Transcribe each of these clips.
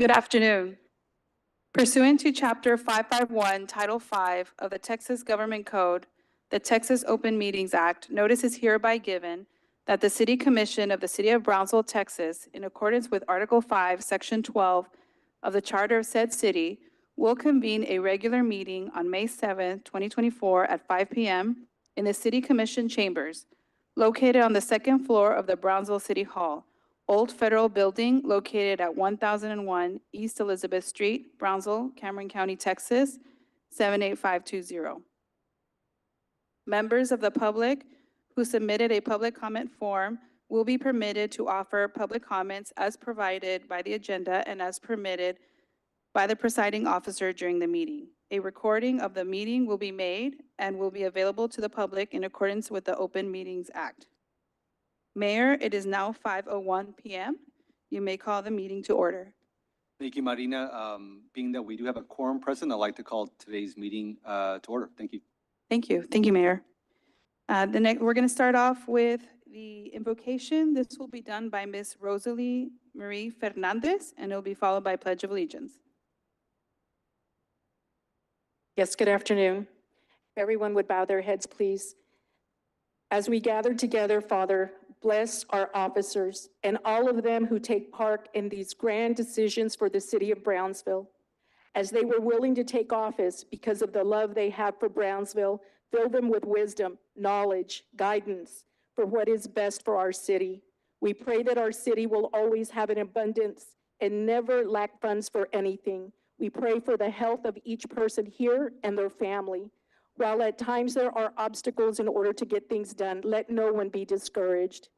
Good afternoon. Pursuant to Chapter 551, Title 5 of the Texas Government Code, the Texas Open Meetings Act, notice is hereby given that the City Commission of the City of Brownsville, Texas, in accordance with Article 5, Section 12 of the Charter of said city, will convene a regular meeting on May 7, 2024 at 5 p.m. in the City Commission chambers located on the second floor of the Brownsville City Hall, Old Federal Building located at 1001 East Elizabeth Street, Brownsville, Cameron County, Texas, 78520. Members of the public who submitted a public comment form will be permitted to offer public comments as provided by the agenda and as permitted by the presiding officer during the meeting. A recording of the meeting will be made and will be available to the public in accordance with the Open Meetings Act. Mayor, it is now 5:01 p.m. You may call the meeting to order. Thank you, Marina. Being that we do have a quorum present, I'd like to call today's meeting to order. Thank you. Thank you. Thank you, Mayor. We're going to start off with the invocation. This will be done by Ms. Rosalie Marie Fernandez, and it will be followed by Pledge of Allegiance. Yes, good afternoon. Everyone would bow their heads, please. As we gather together, Father, bless our officers and all of them who take part in these grand decisions for the city of Brownsville. As they were willing to take office because of the love they have for Brownsville, fill them with wisdom, knowledge, guidance for what is best for our city. We pray that our city will always have an abundance and never lack funds for anything. We pray for the health of each person here and their family. While at times there are obstacles in order to get things done, let no one be discouraged.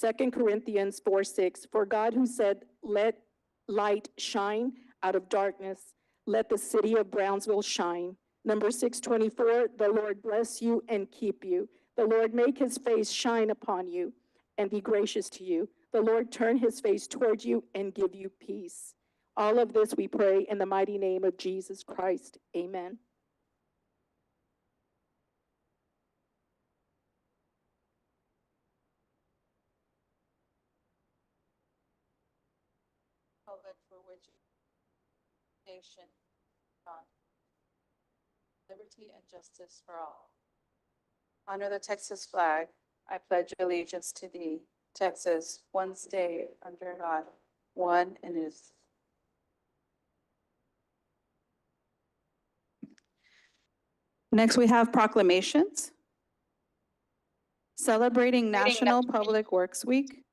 2 Corinthians 4:6, for God who said, let light shine out of darkness, let the city of Brownsville shine. Number 6:24, the Lord bless you and keep you. The Lord make his face shine upon you and be gracious to you. The Lord turn his face toward you and give you peace. All of this we pray in the mighty name of Jesus Christ. Amen. For which nation, liberty and justice for all. Honor the Texas flag. I pledge allegiance to thee, Texas, one state under God, one and is. Next, we have proclamations. Celebrating National Public Works Week.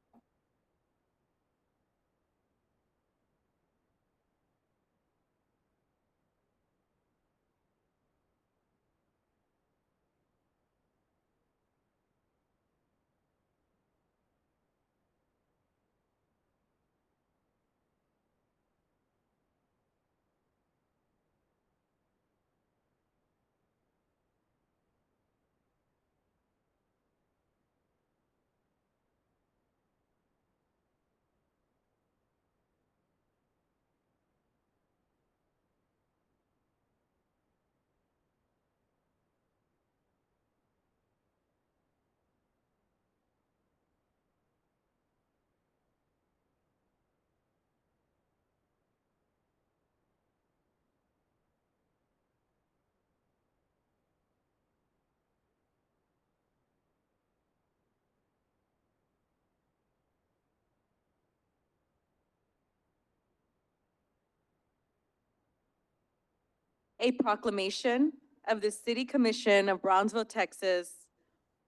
A proclamation of the City Commission of Brownsville, Texas,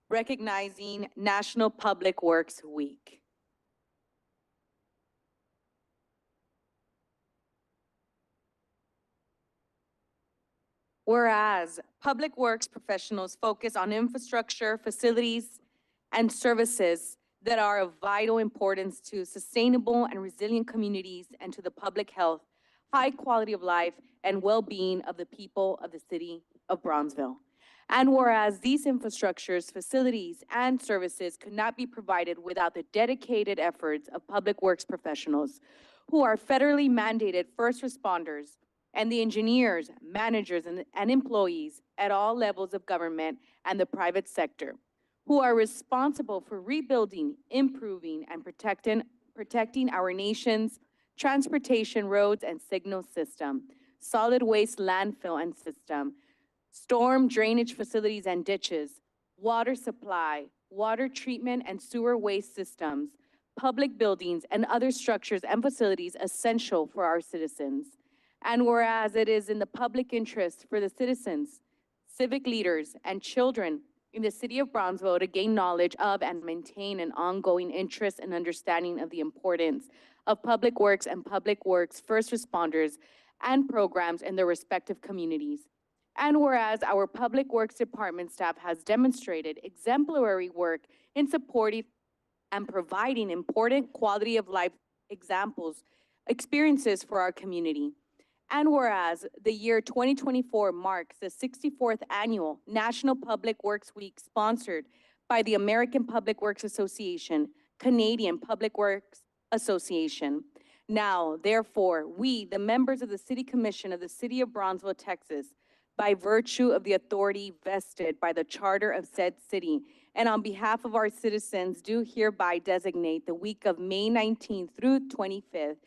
recognizing National Public Works Week. Whereas public works professionals focus on infrastructure, facilities, and services that are of vital importance to sustainable and resilient communities and to the public health, high quality of life, and well-being of the people of the city of Brownsville. And whereas these infrastructures, facilities, and services could not be provided without the dedicated efforts of public works professionals who are federally mandated first responders and the engineers, managers, and employees at all levels of government and the private sector who are responsible for rebuilding, improving, and protecting our nation's transportation roads and signal system, solid waste landfill and system, storm drainage facilities and ditches, water supply, water treatment and sewer waste systems, public buildings, and other structures and facilities essential for our citizens. And whereas it is in the public interest for the citizens, civic leaders, and children in the city of Brownsville to gain knowledge of and maintain an ongoing interest and understanding of the importance of public works and public works first responders and programs in their respective communities. And whereas our Public Works Department staff has demonstrated exemplary work in supporting and providing important quality of life examples, experiences for our community. And whereas the year 2024 marks the 64th annual National Public Works Week sponsored by the American Public Works Association, Canadian Public Works Association. Now, therefore, we, the members of the City Commission of the City of Brownsville, Texas, by virtue of the authority vested by the charter of said city, and on behalf of our citizens, do hereby designate the week of May 19th through 25th,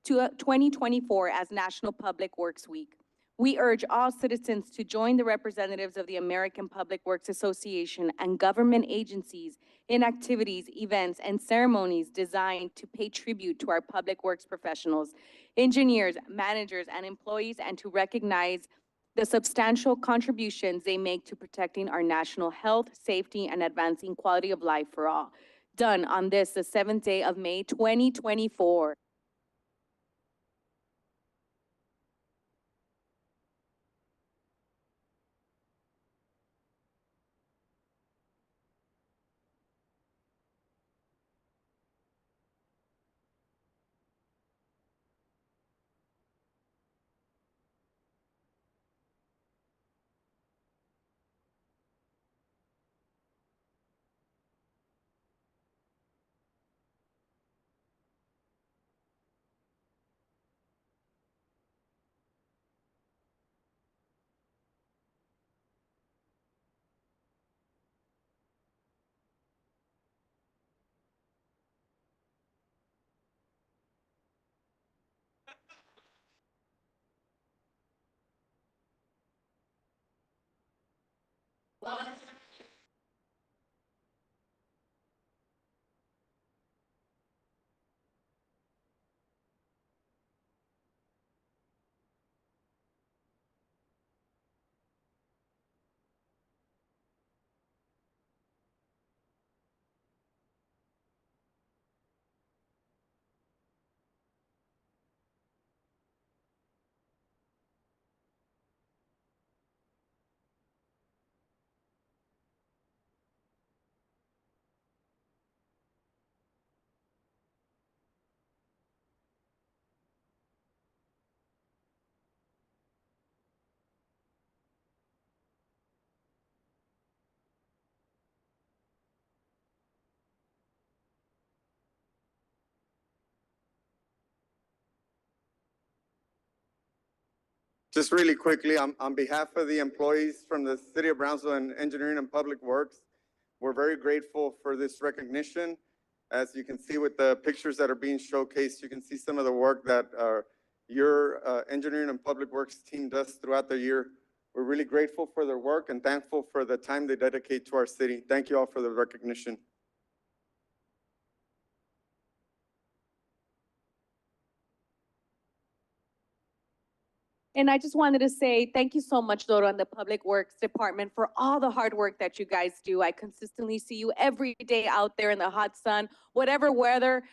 2024 as National Public Works Week. We urge all citizens to join the representatives of the American Public Works Association and government agencies in activities, events, and ceremonies designed to pay tribute to our public works professionals, engineers, managers, and employees, and to recognize the substantial contributions they make to protecting our national health, safety, and advancing quality of life for all. Done on this, the 7th day of May, 2024. Just really quickly, on behalf of the employees from the City of Brownsville and Engineering and Public Works, we're very grateful for this recognition. As you can see with the pictures that are being showcased, you can see some of the work that your Engineering and Public Works team does throughout the year. We're really grateful for their work and thankful for the time they dedicate to our city. Thank you all for the recognition. And I just wanted to say thank you so much, Doro, and the Public Works Department for all the hard work that you guys do. I consistently see you every day out there in the hot sun. Whatever weather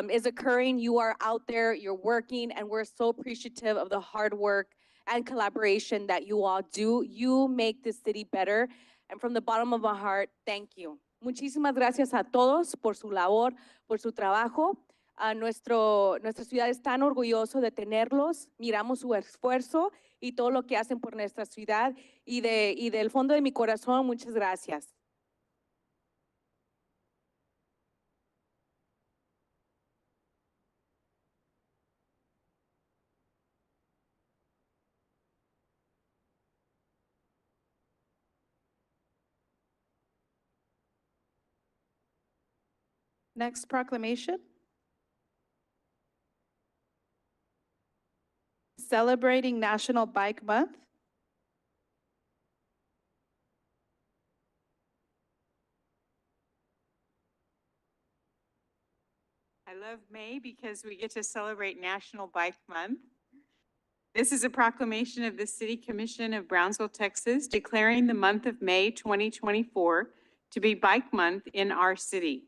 is occurring, you are out there, you're working, and we're so appreciative of the hard work and collaboration that you all do. You make this city better. And from the bottom of my heart, thank you. Muchísimas gracias a todos por su labor, por su trabajo. Nuestra ciudad es tan orgulloso de tenerlos. Miramos su esfuerzo y todo lo que hacen por nuestra ciudad. Y del fondo de mi corazón, muchas gracias. Next proclamation. Celebrating National Bike Month. I love May because we get to celebrate National Bike Month. This is a proclamation of the City Commission of Brownsville, Texas, declaring the month of May 2024 to be Bike Month in our city.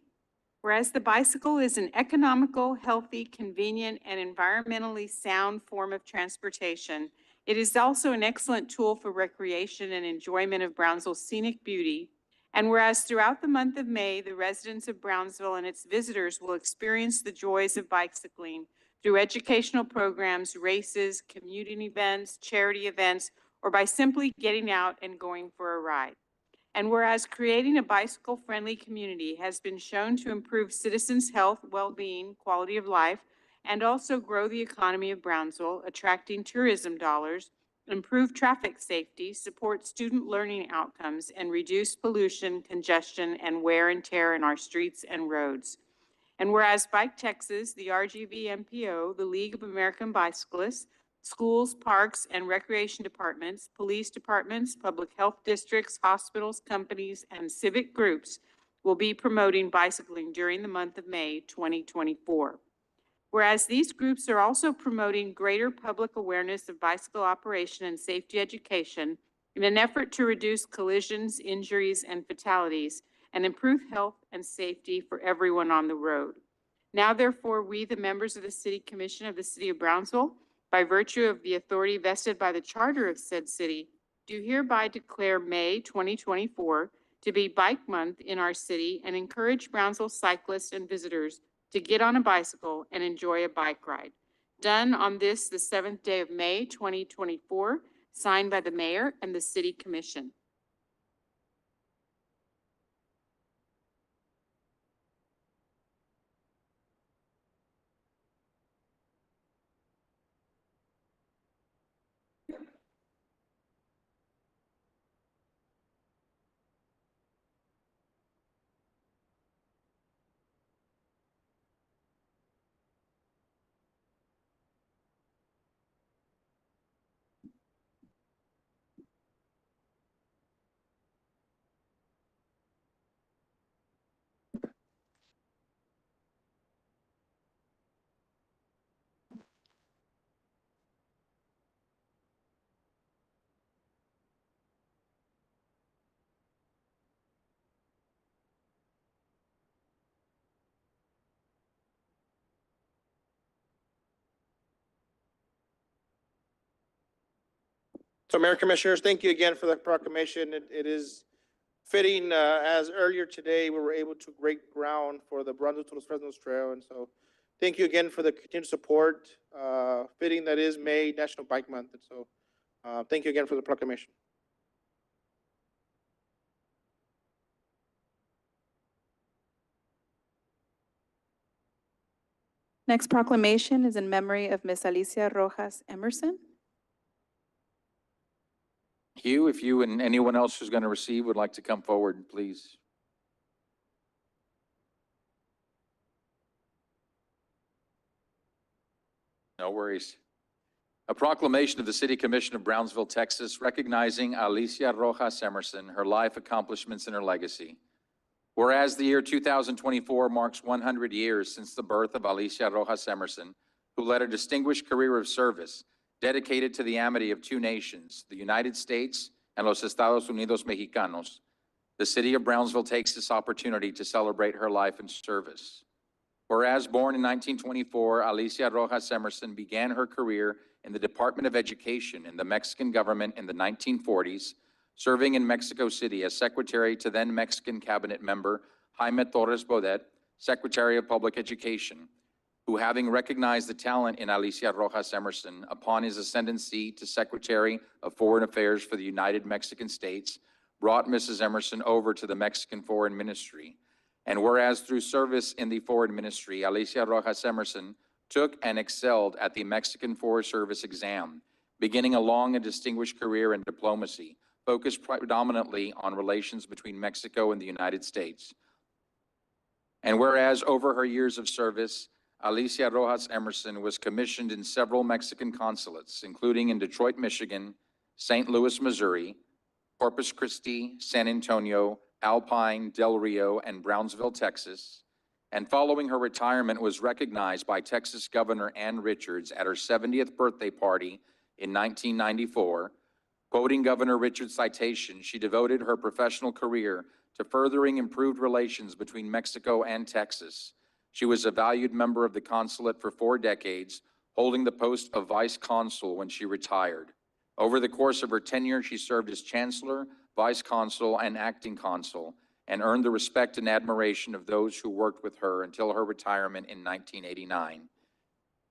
Whereas the bicycle is an economical, healthy, convenient, and environmentally sound form of transportation, it is also an excellent tool for recreation and enjoyment of Brownsville's scenic beauty. And whereas throughout the month of May, the residents of Brownsville and its visitors will experience the joys of bicycling through educational programs, races, community events, charity events, or by simply getting out and going for a ride. And whereas creating a bicycle-friendly community has been shown to improve citizens' health, well-being, quality of life, and also grow the economy of Brownsville, attracting tourism dollars, improve traffic safety, support student learning outcomes, and reduce pollution, congestion, and wear and tear in our streets and roads. And whereas Bike Texas, the RGV MPO, the League of American Bicyclists, schools, parks, and recreation departments, police departments, public health districts, hospitals, companies, and civic groups will be promoting bicycling during the month of May 2024. Whereas these groups are also promoting greater public awareness of bicycle operation and safety education in an effort to reduce collisions, injuries, and fatalities, and improve health and safety for everyone on the road. Now, therefore, we, the members of the City Commission of the City of Brownsville, by virtue of the authority vested by the charter of said city, do hereby declare May 2024 to be Bike Month in our city and encourage Brownsville cyclists and visitors to get on a bicycle and enjoy a bike ride. Done on this, the 7th day of May 2024, signed by the mayor and the City Commission. So Mayor Commissioners, thank you again for that proclamation. It is fitting, as earlier today, we were able to break ground for the Brownsville to Los Fresnos Trail. And so thank you again for the continued support, fitting that is May National Bike Month. And so thank you again for the proclamation. Next proclamation is in memory of Miss Alicia Rojas Emerson. Hugh, if you and anyone else who's going to receive would like to come forward, please. No worries. A proclamation of the City Commission of Brownsville, Texas, recognizing Alicia Rojas Emerson, her life accomplishments, and her legacy. Whereas the year 2024 marks 100 years since the birth of Alicia Rojas Emerson, who led a distinguished career of service dedicated to the amity of two nations, the United States and Los Estados Unidos Mexicanos, the City of Brownsville takes this opportunity to celebrate her life and service. Whereas born in 1924, Alicia Rojas Emerson began her career in the Department of Education in the Mexican government in the 1940s, serving in Mexico City as secretary to then Mexican cabinet member Jaime Torres Bodet, Secretary of Public Education, who, having recognized the talent in Alicia Rojas Emerson upon his ascendancy to Secretary of Foreign Affairs for the United Mexican States, brought Mrs. Emerson over to the Mexican Foreign Ministry. And whereas through service in the Foreign Ministry, Alicia Rojas Emerson took and excelled at the Mexican Foreign Service exam, beginning a long and distinguished career in diplomacy, focused predominantly on relations between Mexico and the United States. And whereas over her years of service, Alicia Rojas Emerson was commissioned in several Mexican consulates, including in Detroit, Michigan, St. Louis, Missouri, Corpus Christi, San Antonio, Alpine, Del Rio, and Brownsville, Texas. And following her retirement was recognized by Texas Governor Ann Richards at her 70th birthday party in 1994. Quoting Governor Richards' citation, she devoted her professional career to furthering improved relations between Mexico and Texas. She was a valued member of the consulate for 4 decades, holding the post of vice consul when she retired. Over the course of her tenure, she served as chancellor, vice consul, and acting consul, and earned the respect and admiration of those who worked with her until her retirement in 1989.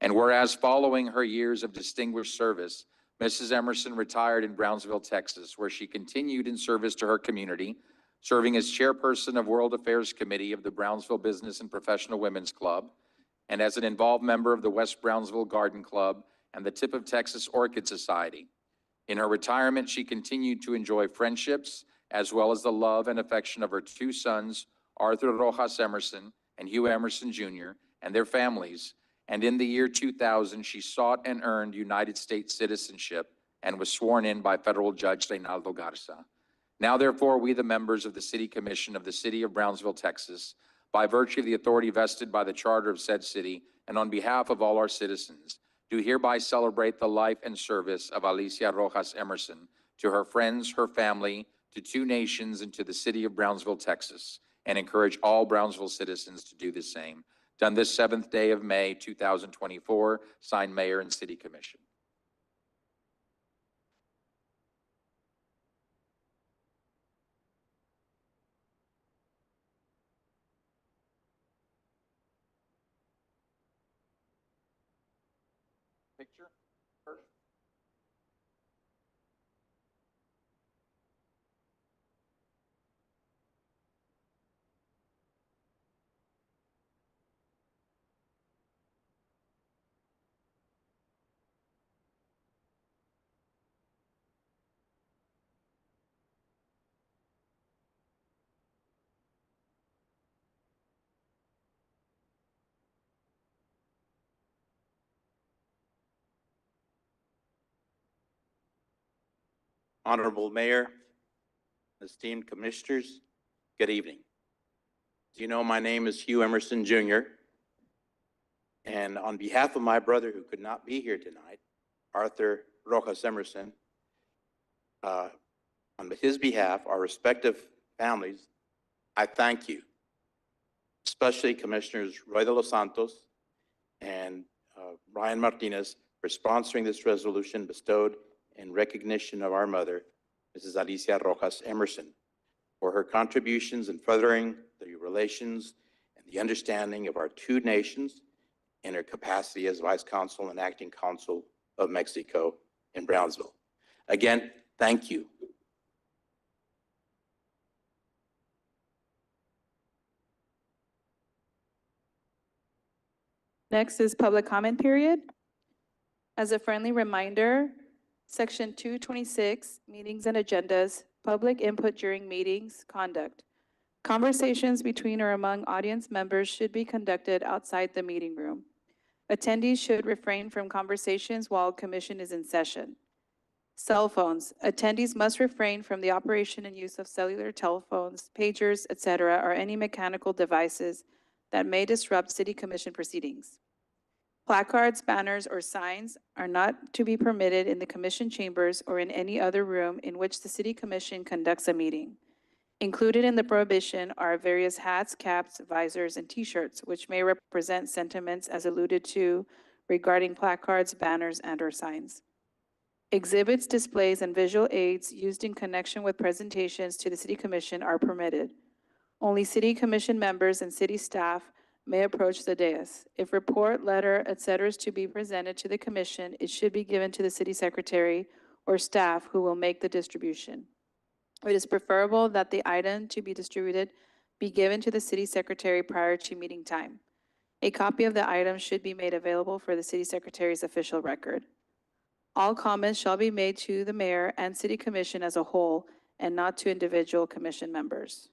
And whereas following her years of distinguished service, Mrs. Emerson retired in Brownsville, Texas, where she continued in service to her community, serving as chairperson of World Affairs Committee of the Brownsville Business and Professional Women's Club, and as an involved member of the West Brownsville Garden Club and the Tip of Texas Orchid Society. In her retirement, she continued to enjoy friendships as well as the love and affection of her 2 sons, Arthur Rojas Emerson and Hugh Emerson Jr., and their families. And in the year 2000, she sought and earned United States citizenship and was sworn in by federal judge Reynaldo Garza. Now, therefore, we, the members of the City Commission of the City of Brownsville, Texas, by virtue of the authority vested by the charter of said city, and on behalf of all our citizens, do hereby celebrate the life and service of Alicia Rojas Emerson to her friends, her family, to 2 nations, and to the City of Brownsville, Texas, and encourage all Brownsville citizens to do the same. Done this 7th day of May, 2024, signed Mayor and City Commission. Picture first. Honorable Mayor, esteemed commissioners, good evening. As you know, my name is Hugh Emerson Jr. And on behalf of my brother who could not be here tonight, Arthur Rojas Emerson, on his behalf, our respective families, I thank you, especially Commissioners Roy de los Santos and Brian Martinez for sponsoring this resolution bestowed in recognition of our mother, Mrs. Alicia Rojas Emerson, for her contributions in furthering the relations and the understanding of our 2 nations in her capacity as Vice Consul and Acting Consul of Mexico in Brownsville. Again, thank you. Next is public comment period. As a friendly reminder, Section 226, Meetings and Agendas, Public Input During Meetings, Conduct. Conversations between or among audience members should be conducted outside the meeting room. Attendees should refrain from conversations while commission is in session. Cell phones. Attendees must refrain from the operation and use of cellular telephones, pagers, etc., or any mechanical devices that may disrupt city commission proceedings. Placards, banners, or signs are not to be permitted in the commission chambers or in any other room in which the city commission conducts a meeting. Included in the prohibition are various hats, caps, visors, and T-shirts, which may represent sentiments as alluded to regarding placards, banners, and/or signs. Exhibits, displays, and visual aids used in connection with presentations to the City Commission are permitted. Only City Commission members and city staff may approach the dais. If report, letter, etc. is to be presented to the commission, it should be given to the city secretary or staff who will make the distribution. It is preferable that the item to be distributed be given to the city secretary prior to meeting time. A copy of the item should be made available for the city secretary's official record. All comments shall be made to the mayor and city commission as a whole and not to individual commission members.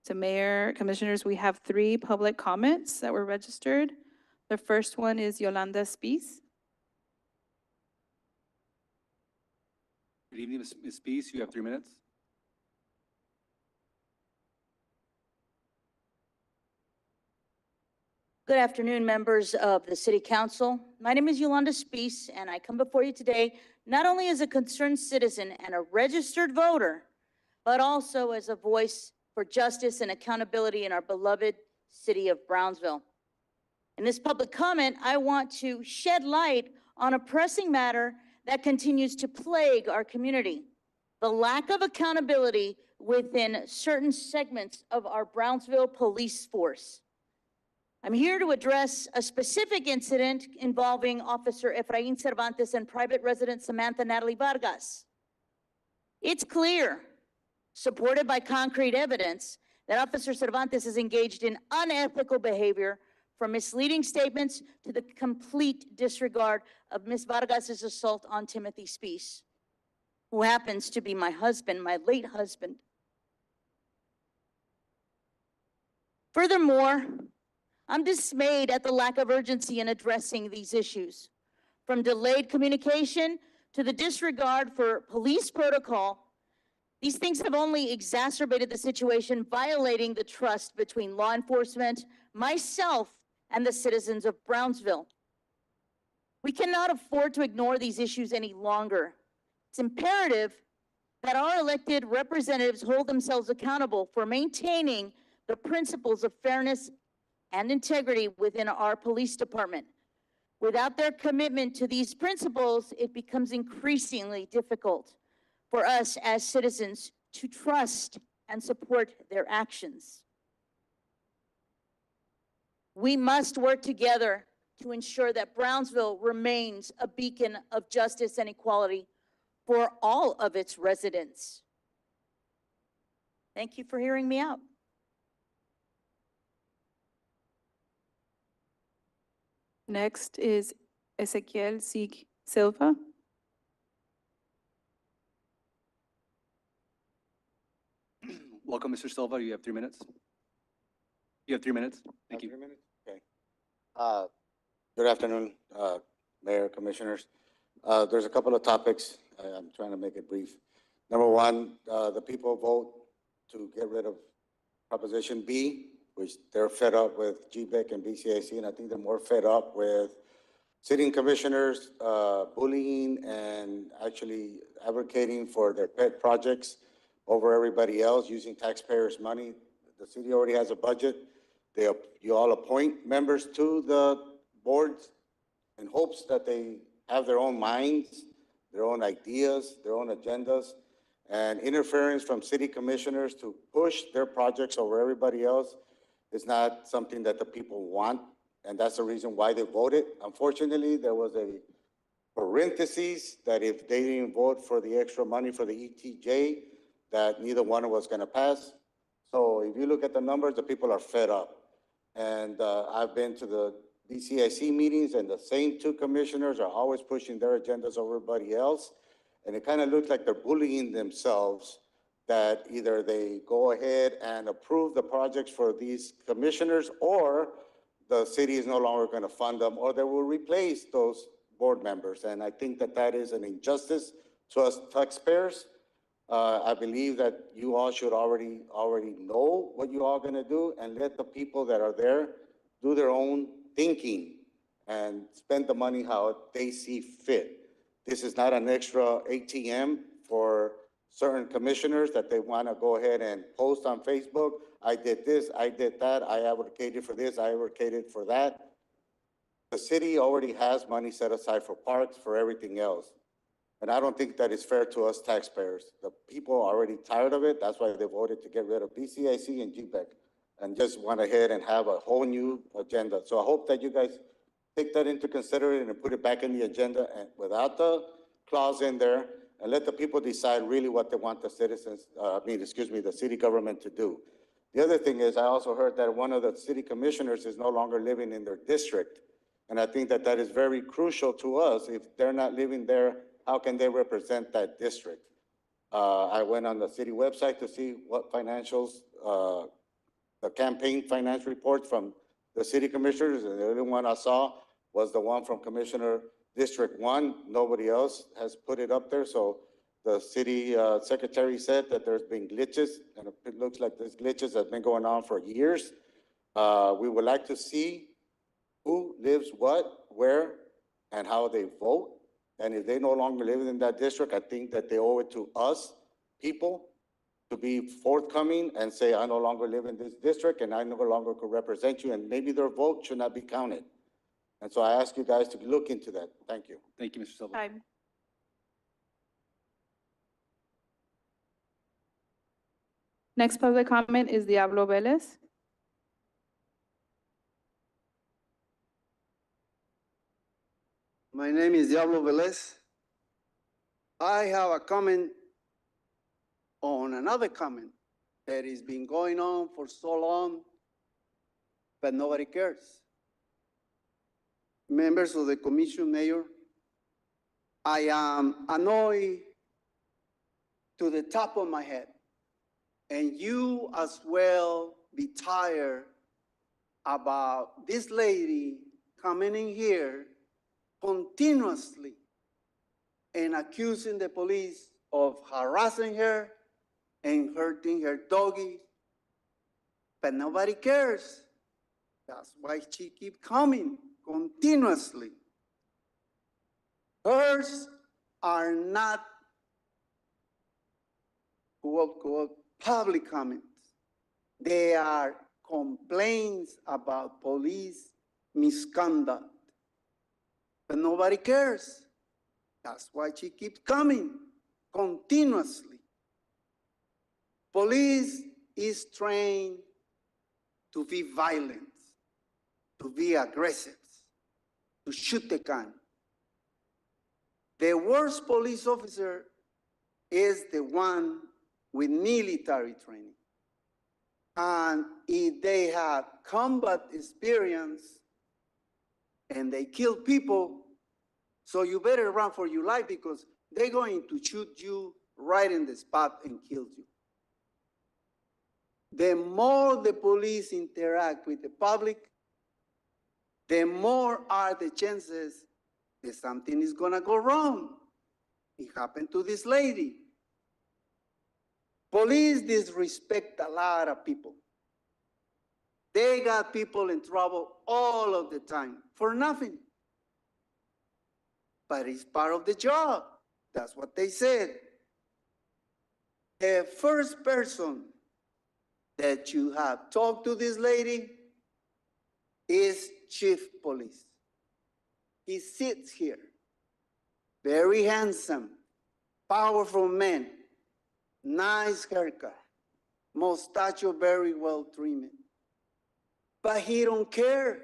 So Mayor, Commissioners, we have 3 public comments that were registered. The first one is Yolanda Spies. Good evening, Ms. Spies. You have 3 minutes. Good afternoon, members of the City Council. My name is Yolanda Spies, and I come before you today not only as a concerned citizen and a registered voter, but also as a voice for justice and accountability in our beloved city of Brownsville. In this public comment, I want to shed light on a pressing matter that continues to plague our community: the lack of accountability within certain segments of our Brownsville police force. I'm here to address a specific incident involving Officer Efrain Cervantes and private resident Samantha Natalie Vargas. It's clear, supported by concrete evidence, that Officer Cervantes is engaged in unethical behavior, from misleading statements to the complete disregard of Ms. Vargas's assault on Timothy Spies, who happens to be my husband, my late husband. Furthermore, I'm dismayed at the lack of urgency in addressing these issues. From delayed communication to the disregard for police protocol, these things have only exacerbated the situation, violating the trust between law enforcement, myself, and the citizens of Brownsville. We cannot afford to ignore these issues any longer. It's imperative that our elected representatives hold themselves accountable for maintaining the principles of fairness and integrity within our police department. Without their commitment to these principles, it becomes increasingly difficult for us as citizens to trust and support their actions. We must work together to ensure that Brownsville remains a beacon of justice and equality for all of its residents. Thank you for hearing me out. Next is Ezequiel Sig Silva. Welcome, Mr. Silva. You have 3 minutes. You have 3 minutes. Thank you. 3 minutes? Okay. Good afternoon, Mayor, Commissioners. There's a couple of topics. I'm trying to make it brief. Number one, the people vote to get rid of Proposition B, which they're fed up with GBEC and BCIC, and I think they're more fed up with sitting commissioners bullying and actually advocating for their pet projects over everybody else, using taxpayers' money. The city already has a budget. You all appoint members to the boards in hopes that they have their own minds, their own ideas, their own agendas, and interference from city commissioners to push their projects over everybody else is not something that the people want, and that's the reason why they voted. Unfortunately, there was a parenthesis that if they didn't vote for the extra money for the ETJ, that neither one was going to pass. So if you look at the numbers, the people are fed up. And I've been to the BCIC meetings, and the same 2 commissioners are always pushing their agendas over everybody else. And it kind of looks like they're bullying themselves, that either they go ahead and approve the projects for these commissioners, or the city is no longer going to fund them, or they will replace those board members. And I think that that is an injustice to us taxpayers. I believe that you all should already know what you all going to do, and let the people that are there do their own thinking and spend the money how they see fit. This is not an extra ATM for certain commissioners that they want to go ahead and post on Facebook. I did this, I did that, I advocated for this, I advocated for that. The city already has money set aside for parks, for everything else. And I don't think that is fair to us taxpayers. The people are already tired of it. That's why they voted to get rid of BCIC and GBEC and just went ahead and have a whole new agenda. So I hope that you guys take that into consideration and put it back in the agenda and without the clause in there, and let the people decide really what they want the citizens, the city government to do. The other thing is, I also heard that one of the city commissioners is no longer living in their district. And I think that that is very crucial to us. If they're not living there, how can they represent that district? I went on the city website to see what financials, the campaign finance report from the city commissioners, and the only one I saw was the one from Commissioner District 1. Nobody else has put it up there, so the city secretary said that there's been glitches, and it looks like these glitches have been going on for years. We would like to see who lives what, where, and how they vote. And if they no longer live in that district, I think that they owe it to us, people, to be forthcoming and say, I no longer live in this district and I no longer could represent you, and maybe their vote should not be counted. And so I ask you guys to look into that. Thank you. Thank you, Mr. Silva. Time. Next public comment is Diablo Velez. My name is Diablo Velez. I have a comment on another comment that has been going on for so long, but nobody cares. Members of the commission, Mayor, I am annoyed to the top of my head, and you as well be tired about this lady coming in here continuously and accusing the police of harassing her and hurting her doggy, but nobody cares. That's why she keep coming continuously. Hers are not quote, public comments. They are complaints about police misconduct. But nobody cares. That's why she keeps coming continuously. Police is trained to be violent, to be aggressive, to shoot the gun. The worst police officer is the one with military training. And if they have combat experience and they kill people, so you better run for your life because they're going to shoot you right in the spot and kill you. The more the police interact with the public, the more are the chances that something is gonna go wrong. It happened to this lady. Police disrespect a lot of people. They got people in trouble all of the time for nothing. But it's part of the job. That's what they said. The first person that you have talked to this lady is Chief Police. He sits here, very handsome, powerful man, nice haircut, mustache very well trimmed. But he don't care.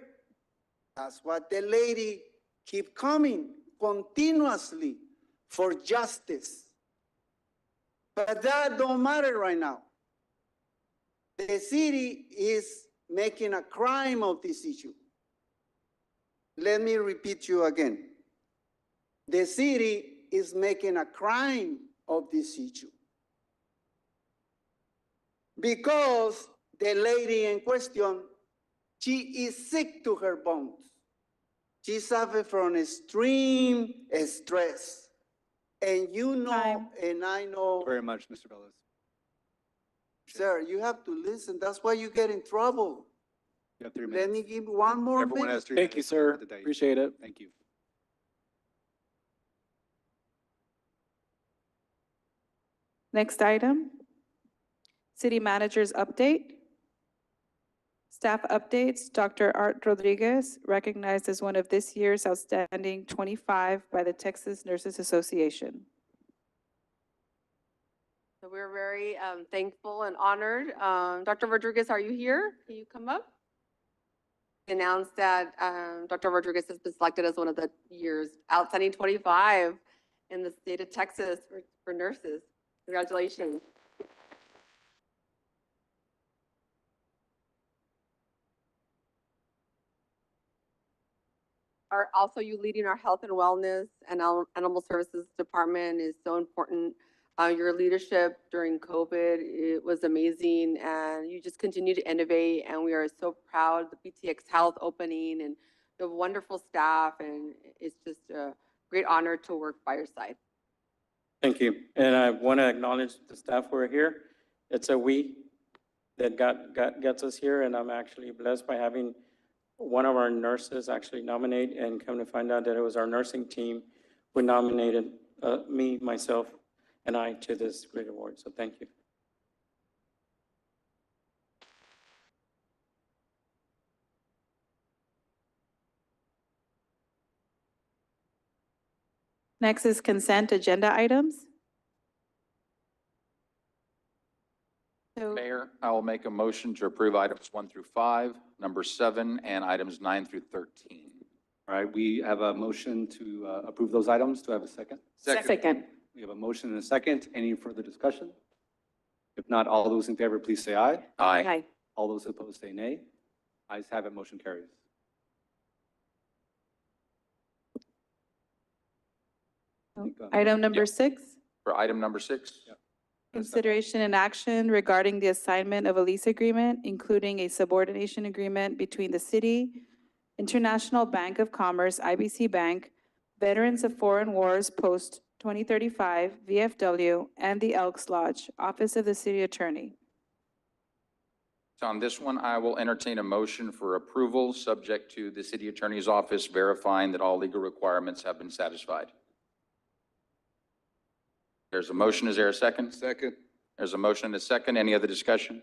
That's what the lady keep coming continuously for justice. But that don't matter right now. The city is making a crime of this issue. Let me repeat you again. The city is making a crime of this issue. Because the lady in question, she is sick to her bones. She suffers from extreme stress. And you know, Time. and I know, Very much, Mr. Velez. sir, you have to listen. That's why you get in trouble. You have 3 Let minutes. me give one more Everyone minute. has 3 Thank you, minutes sir. for the day. Appreciate it. Thank you. Next item, city manager's update. Staff updates, Dr. Art Rodriguez, recognized as one of this year's Outstanding 25 by the Texas Nurses Association. So we're very thankful and honored. Dr. Rodriguez, are you here? Can you come up? Announce that Dr. Rodriguez has been selected as one of the year's Outstanding 25 in the state of Texas for nurses. Congratulations. Also, you leading our health and wellness and animal services department is so important. Your leadership during COVID, it was amazing, and you just continue to innovate, and we are so proud of the BTX Health opening, and you have wonderful staff, and it's just a great honor to work by your side. Thank you. And I want to acknowledge the staff who are here. It's a we that gets us here, and I'm actually blessed by having one of our nurses actually nominate, and come to find out that it was our nursing team who nominated me, myself, and I to this great award. So thank you. Next is consent agenda items. So Mayor, I will make a motion to approve items 1 through 5, number 7, and items 9 through 13. All right, we have a motion to approve those items. Do I have a second? Second. We have a motion and a second. Any further discussion? If not, all those in favor, please say aye. Aye. All those opposed say nay. Ayes have it, motion carries. item number 6. For item number 6? Consideration and action regarding the assignment of a lease agreement, including a subordination agreement between the city, International Bank of Commerce, IBC Bank, Veterans of Foreign Wars Post 2035, VFW, and the Elks Lodge, Office of the City Attorney. So on this one, I will entertain a motion for approval, subject to the city attorney's office verifying that all legal requirements have been satisfied. There's a motion. Is there a second? Second. There's a motion and a second. Any other discussion?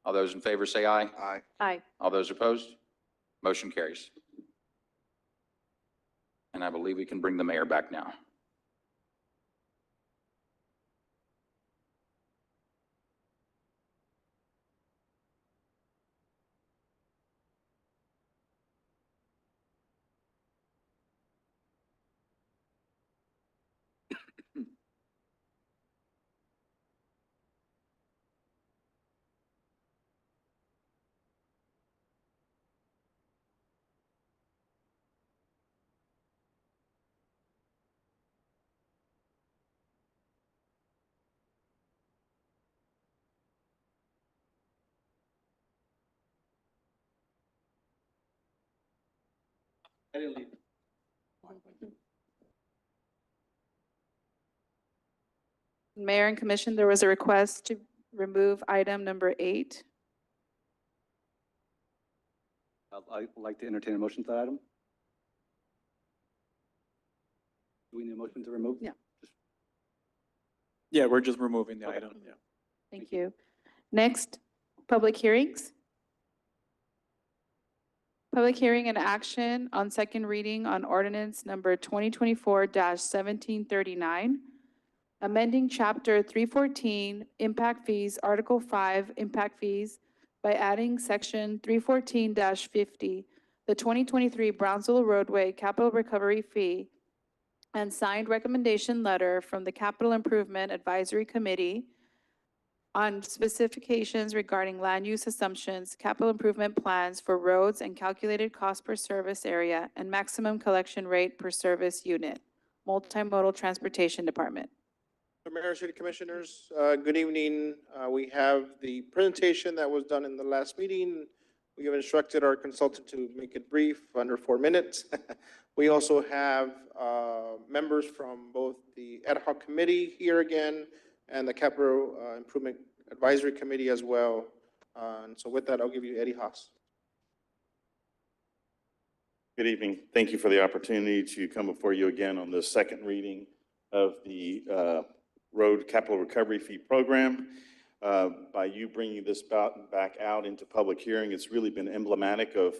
All those in favor say aye. Aye. Aye. All those opposed? Motion carries. And I believe we can bring the mayor back now. I didn't leave. Mayor and Commission, there was a request to remove item number 8. I'd like to entertain a motion to that item. Do we need a motion to remove? Yeah. Yeah, we're just removing the item, yeah. Thank you. Next, public hearings. Public hearing and action on second reading on ordinance number 2024-1739, amending chapter 314, impact fees, article 5, impact fees, by adding section 314-50, the 2023 Brownsville roadway capital recovery fee, and signed recommendation letter from the Capital Improvement Advisory Committee on specifications regarding land use assumptions, capital improvement plans for roads, and calculated cost per service area and maximum collection rate per service unit, Multimodal Transportation Department. So Mayor, City Commissioners, good evening. We have the presentation that was done in the last meeting. We have instructed our consultant to make it brief, under 4 minutes. We also have members from both the ad hoc committee here again and the Capital Improvement Advisory Committee as well. And so with that, I'll give you Eddie Haas. Good evening. Thank you for the opportunity to come before you again on the second reading of the Road Capital Recovery Fee Program. By you bringing this back out into public hearing, it's really been emblematic of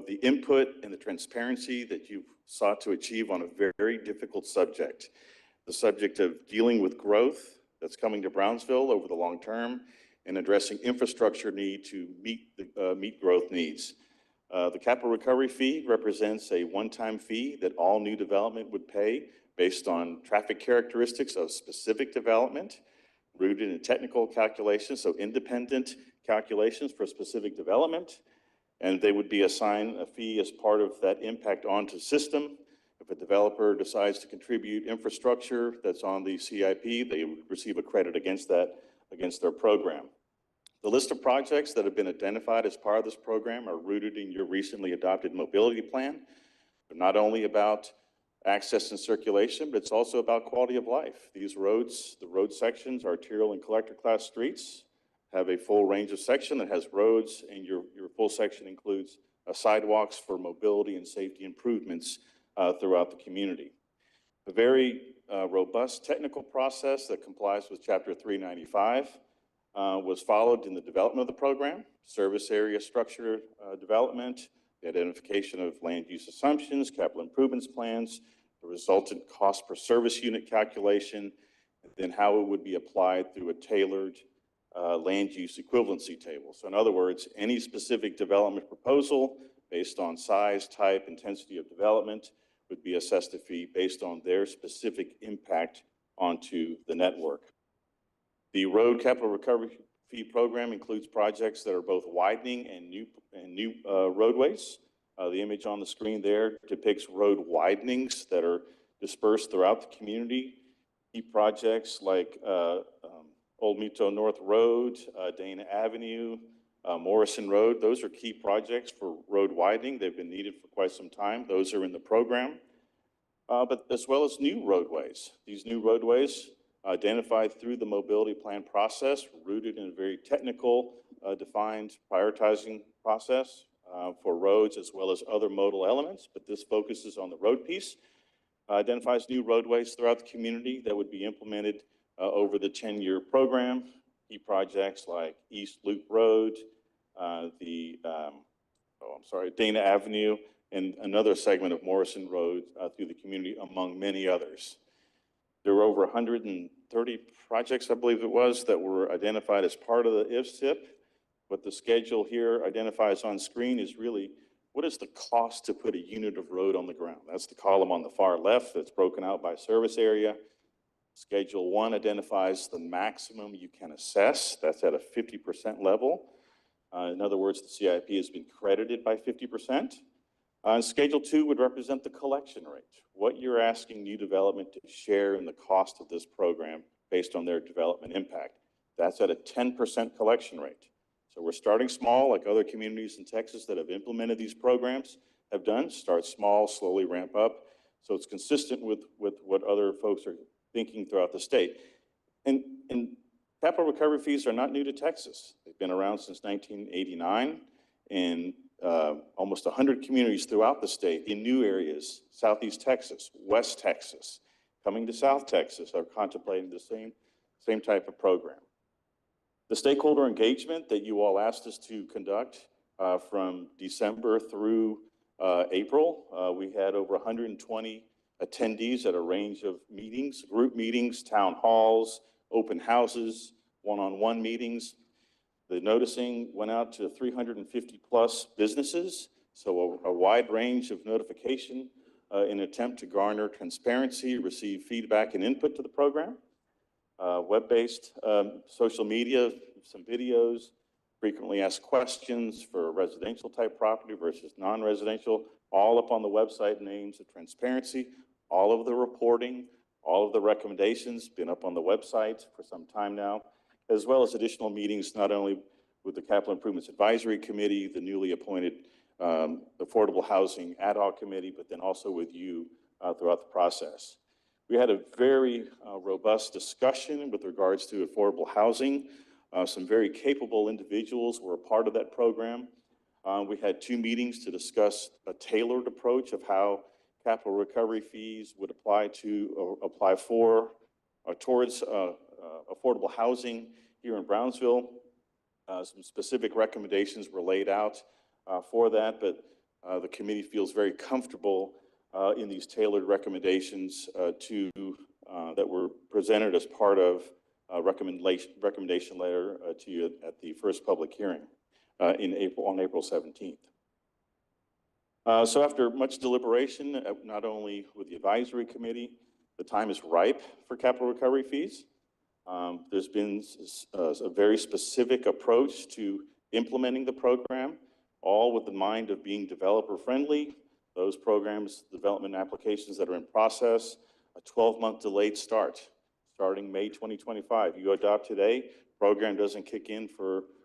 the input and the transparency that you've sought to achieve on a very difficult subject. The subject of dealing with growth that's coming to Brownsville over the long term and addressing infrastructure need to meet growth needs. The capital recovery fee represents a one-time fee that all new development would pay based on traffic characteristics of specific development, rooted in technical calculations, so independent calculations for specific development. And they would be assigned a fee as part of that impact onto system. If a developer decides to contribute infrastructure that's on the CIP, they would receive a credit against that, against their program. The list of projects that have been identified as part of this program are rooted in your recently adopted mobility plan. They're not only about access and circulation, but it's also about quality of life. These roads, the road sections, arterial and collector class streets, have a full range of section that has roads, and your full section includes sidewalks for mobility and safety improvements throughout the community. A very robust technical process that complies with Chapter 395 was followed in the development of the program, service area structure development, the identification of land use assumptions, capital improvements plans, the resultant cost per service unit calculation, and then how it would be applied through a tailored land use equivalency table. So in other words, any specific development proposal based on size, type, intensity of development would be assessed a fee based on their specific impact onto the network. The road capital recovery fee program includes projects that are both widening and new roadways. The image on the screen there depicts road widenings that are dispersed throughout the community. Key projects like Old Mito North Road, Dana Avenue, Morrison Road, those are key projects for road widening. They've been needed for quite some time. Those are in the program. But as well as new roadways. These new roadways identified through the mobility plan process, rooted in a very technical, defined prioritizing process for roads as well as other modal elements, but this focuses on the road piece, identifies new roadways throughout the community that would be implemented over the 10-year program. Key projects like East Loop Road, Dana Avenue, and another segment of Morrison Road through the community, among many others. There were over 130 projects, I believe it was, that were identified as part of the IFSIP. What the schedule here identifies on screen is really, what is the cost to put a unit of road on the ground? That's the column on the far left that's broken out by service area. Schedule 1 identifies the maximum you can assess. That's at a 50% level. In other words, the CIP has been credited by 50%. Schedule 2 would represent the collection rate, what you're asking new development to share in the cost of this program based on their development impact. That's at a 10% collection rate. So we're starting small, like other communities in Texas that have implemented these programs have done. Start small, slowly ramp up. So it's consistent with what other folks are thinking throughout the state. And capital recovery fees are not new to Texas. They've been around since 1989, and almost 100 communities throughout the state in new areas, Southeast Texas, West Texas, coming to South Texas, are contemplating the same type of program. The stakeholder engagement that you all asked us to conduct from December through April, we had over 120 attendees at a range of meetings, group meetings, town halls, open houses, one-on-one meetings. The noticing went out to 350 plus businesses, so a wide range of notification in an attempt to garner transparency, receive feedback and input to the program. Web-based social media, some videos, frequently asked questions for residential type property versus non-residential, all up on the website, names of transparency, all of the reporting, all of the recommendations been up on the website for some time now, as well as additional meetings, not only with the Capital Improvements Advisory Committee, the newly appointed Affordable Housing Ad Hoc Committee, but then also with you throughout the process. We had a very robust discussion with regards to affordable housing. Some very capable individuals were a part of that program. We had 2 meetings to discuss a tailored approach of how capital recovery fees would apply to, apply for, or towards affordable housing here in Brownsville. Some specific recommendations were laid out for that, but the committee feels very comfortable in these tailored recommendations that were presented as part of a recommendation letter to you at the first public hearing on April 17th. So after much deliberation, not only with the advisory committee, the time is ripe for capital recovery fees. There's been a very specific approach to implementing the program, all with the mind of being developer-friendly. Those programs, development applications that are in process, a 12-month delayed start, starting May 2025. You adopt today, program doesn't kick in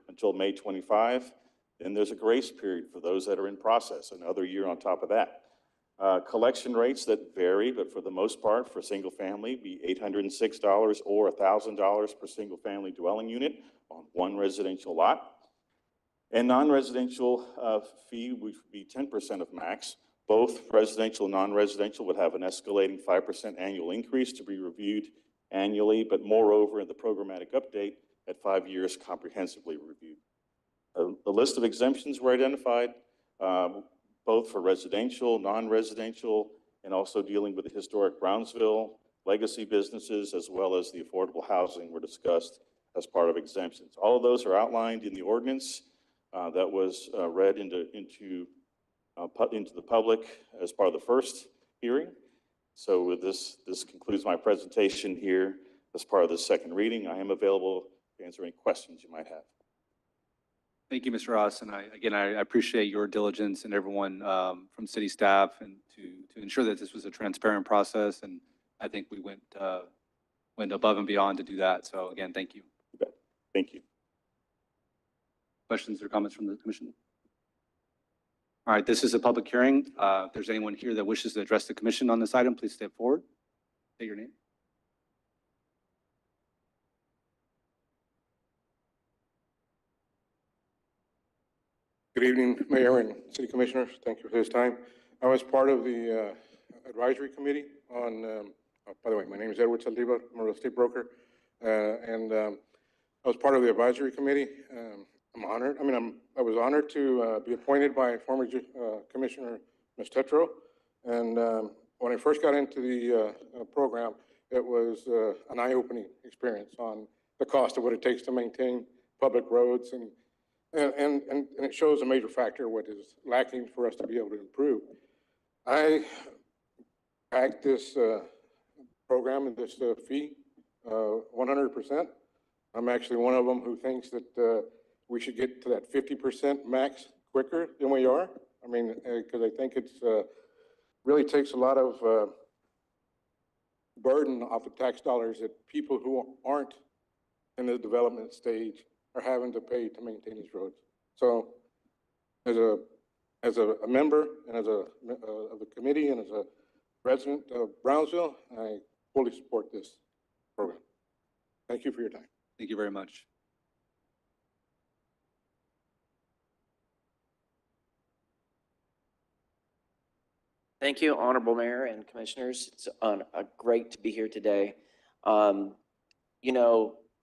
until May 25. Then there's a grace period for those that are in process, another year on top of that. Collection rates that vary, but for the most part, for single family, be $806 or $1,000 per single family dwelling unit on one residential lot. And non-residential fee would be 10% of max. Both residential and non-residential would have an escalating 5% annual increase to be reviewed annually, but moreover, in the programmatic update, at 5 years comprehensively reviewed. A list of exemptions were identified, both for residential, non-residential, and also dealing with the historic Brownsville legacy businesses, as well as the affordable housing were discussed as part of exemptions. All of those are outlined in the ordinance that was read into the public as part of the first hearing. So with this concludes my presentation here as part of the second reading. I am available to answer any questions you might have. Thank you, Mr. Ross. And I appreciate your diligence and everyone from city staff and to ensure that this was a transparent process. And I think we went above and beyond to do that. So again, thank you. You bet. Thank you. Questions or comments from the commission? All right, this is a public hearing. If there's anyone here that wishes to address the commission on this item, please step forward. State your name. Good evening, Mayor and City Commissioners. Thank you for this time. I was part of the advisory committee on, by the way, my name is Edward Saldivar. I'm a real estate broker. I was part of the advisory committee. I'm honored. I was honored to be appointed by former Commissioner Ms. Tetro. And when I first got into the program, it was an eye-opening experience on the cost of what it takes to maintain public roads. And it shows a major factor what is lacking for us to be able to improve. I backed this program and this fee 100%. I'm actually one of them who thinks that we should get to that 50% max quicker than we are. Because I think it's really takes a lot of burden off the tax dollars that people who aren't in the development stage are having to pay to maintain these roads. So as a member and as of the committee and as a resident of Brownsville, I fully support this program. Thank you for your time. Thank you very much. Thank you, Honorable Mayor and Commissioners. It's great to be here today.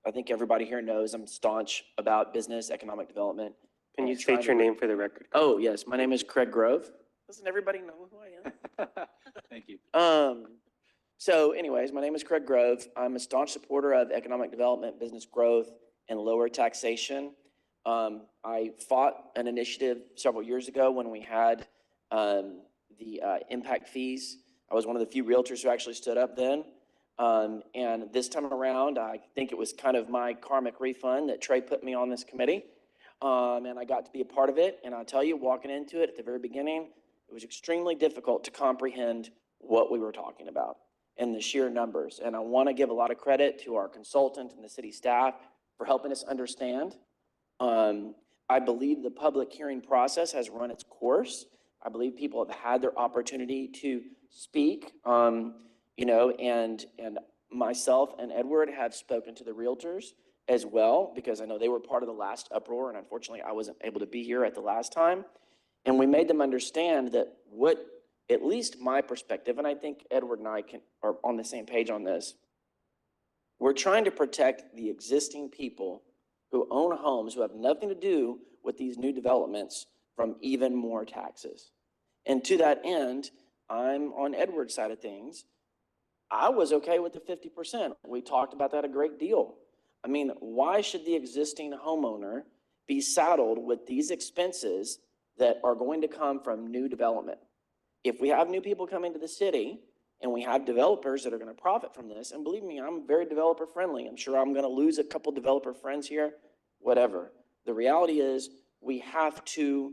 I think everybody here knows I'm staunch about business, economic development. Can you state your name for the record? Oh, yes. My name is Craig Grove. Doesn't everybody know who I am? Thank you. So anyways, my name is Craig Grove. I'm a staunch supporter of economic development, business growth, and lower taxation. I fought an initiative several years ago when we had the impact fees. I was one of the few realtors who actually stood up then. And this time around, I think it was kind of my karmic refund that Trey put me on this committee. And I got to be a part of it. And I'll tell you, walking into it at the very beginning, it was extremely difficult to comprehend what we were talking about and the sheer numbers. And I want to give a lot of credit to our consultant and the city staff for helping us understand. I believe the public hearing process has run its course. I believe people have had their opportunity to speak, and myself and Edward have spoken to the realtors as well, because I know they were part of the last uproar, and unfortunately I wasn't able to be here at the last time. And we made them understand that what, at least my perspective, and I think Edward and I are on the same page on this, We're trying to protect the existing people who own homes, who have nothing to do with these new developments, from even more taxes. And to that end, I'm on Edward's side of things. I was okay with the 50%. We talked about that a great deal. I mean, why should the existing homeowner be saddled with these expenses that are going to come from new development? If we have new people coming to the city and we have developers that are going to profit from this, and believe me, I'm very developer friendly. I'm sure I'm going to lose a couple developer friends here, whatever. The reality is we have to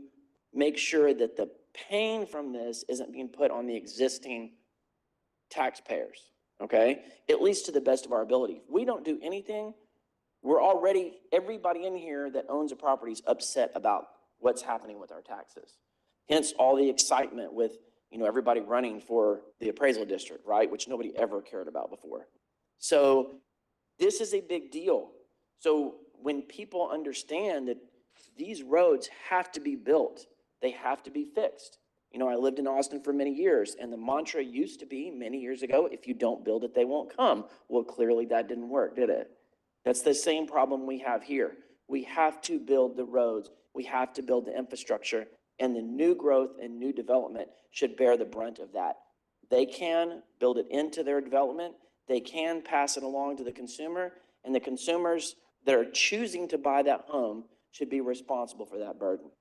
make sure that the pain from this isn't being put on the existing taxpayers, okay? At least to the best of our ability. If we don't do anything, we're already, everybody in here that owns a property is upset about what's happening with our taxes. Hence all the excitement with, you know, everybody running for the appraisal district, right? Which nobody ever cared about before. So this is a big deal. So when people understand that these roads have to be built, they have to be fixed. You know, I lived in Austin for many years, and the mantra used to be many years ago, if you don't build it, they won't come. Well, clearly that didn't work, did it? That's the same problem we have here. We have to build the roads. We have to build the infrastructure, and the new growth and new development should bear the brunt of that. They can build it into their development. They can pass it along to the consumer, and the consumers that are choosing to buy that home should be responsible for that burden.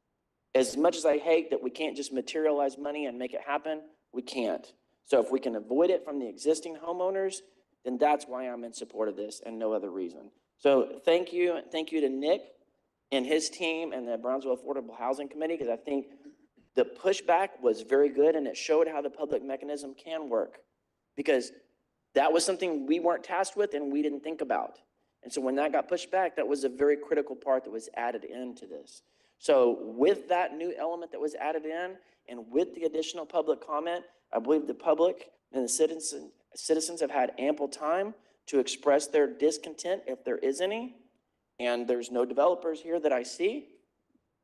As much as I hate that we can't just materialize money and make it happen, we can't. So if we can avoid it from the existing homeowners, then that's why I'm in support of this and no other reason. So thank you to Nick and his team and the Brownsville Affordable Housing Committee, because I think the pushback was very good and it showed how the public mechanism can work, because that was something we weren't tasked with and we didn't think about. And so when that got pushed back, that was a very critical part that was added into this. So with that new element that was added in and with the additional public comment, I believe the public and the citizens have had ample time to express their discontent if there is any. And there's no developers here that I see.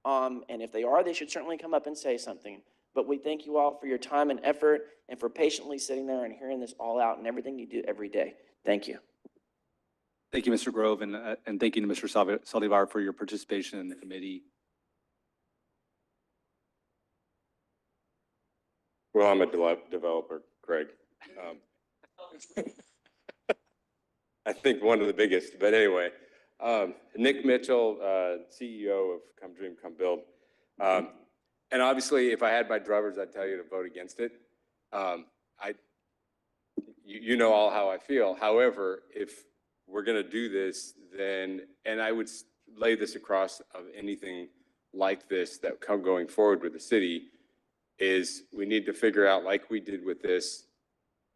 And if they are, they should certainly come up and say something. But we thank you all for your time and effort and for patiently sitting there and hearing this all out and everything you do every day. Thank you. Thank you, Mr. Grove, and thank you to Mr. Salivar for your participation in the committee. Well, I'm a developer, Craig. I think one of the biggest, but anyway, Nick Mitchell, CEO of Come Dream, Come Build. And obviously, if I had my druthers, I'd tell you to vote against it. You know all how I feel. However, if we're going to do this, then, and I would lay this across of anything like this that come going forward with the city, is we need to figure out, like we did with this,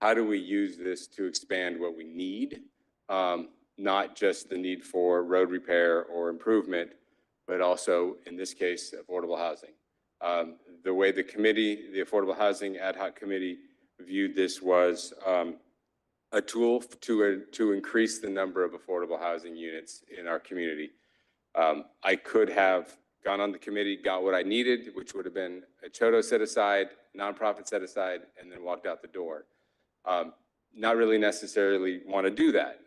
how do we use this to expand what we need? Not just the need for road repair or improvement, but also, in this case, affordable housing. The way the committee, the Affordable Housing Ad Hoc Committee, viewed this was a tool to increase the number of affordable housing units in our community. I could have gone on the committee, got what I needed, which would have been a CHOTO set aside, nonprofit set aside, and then walked out the door. Not really necessarily want to do that.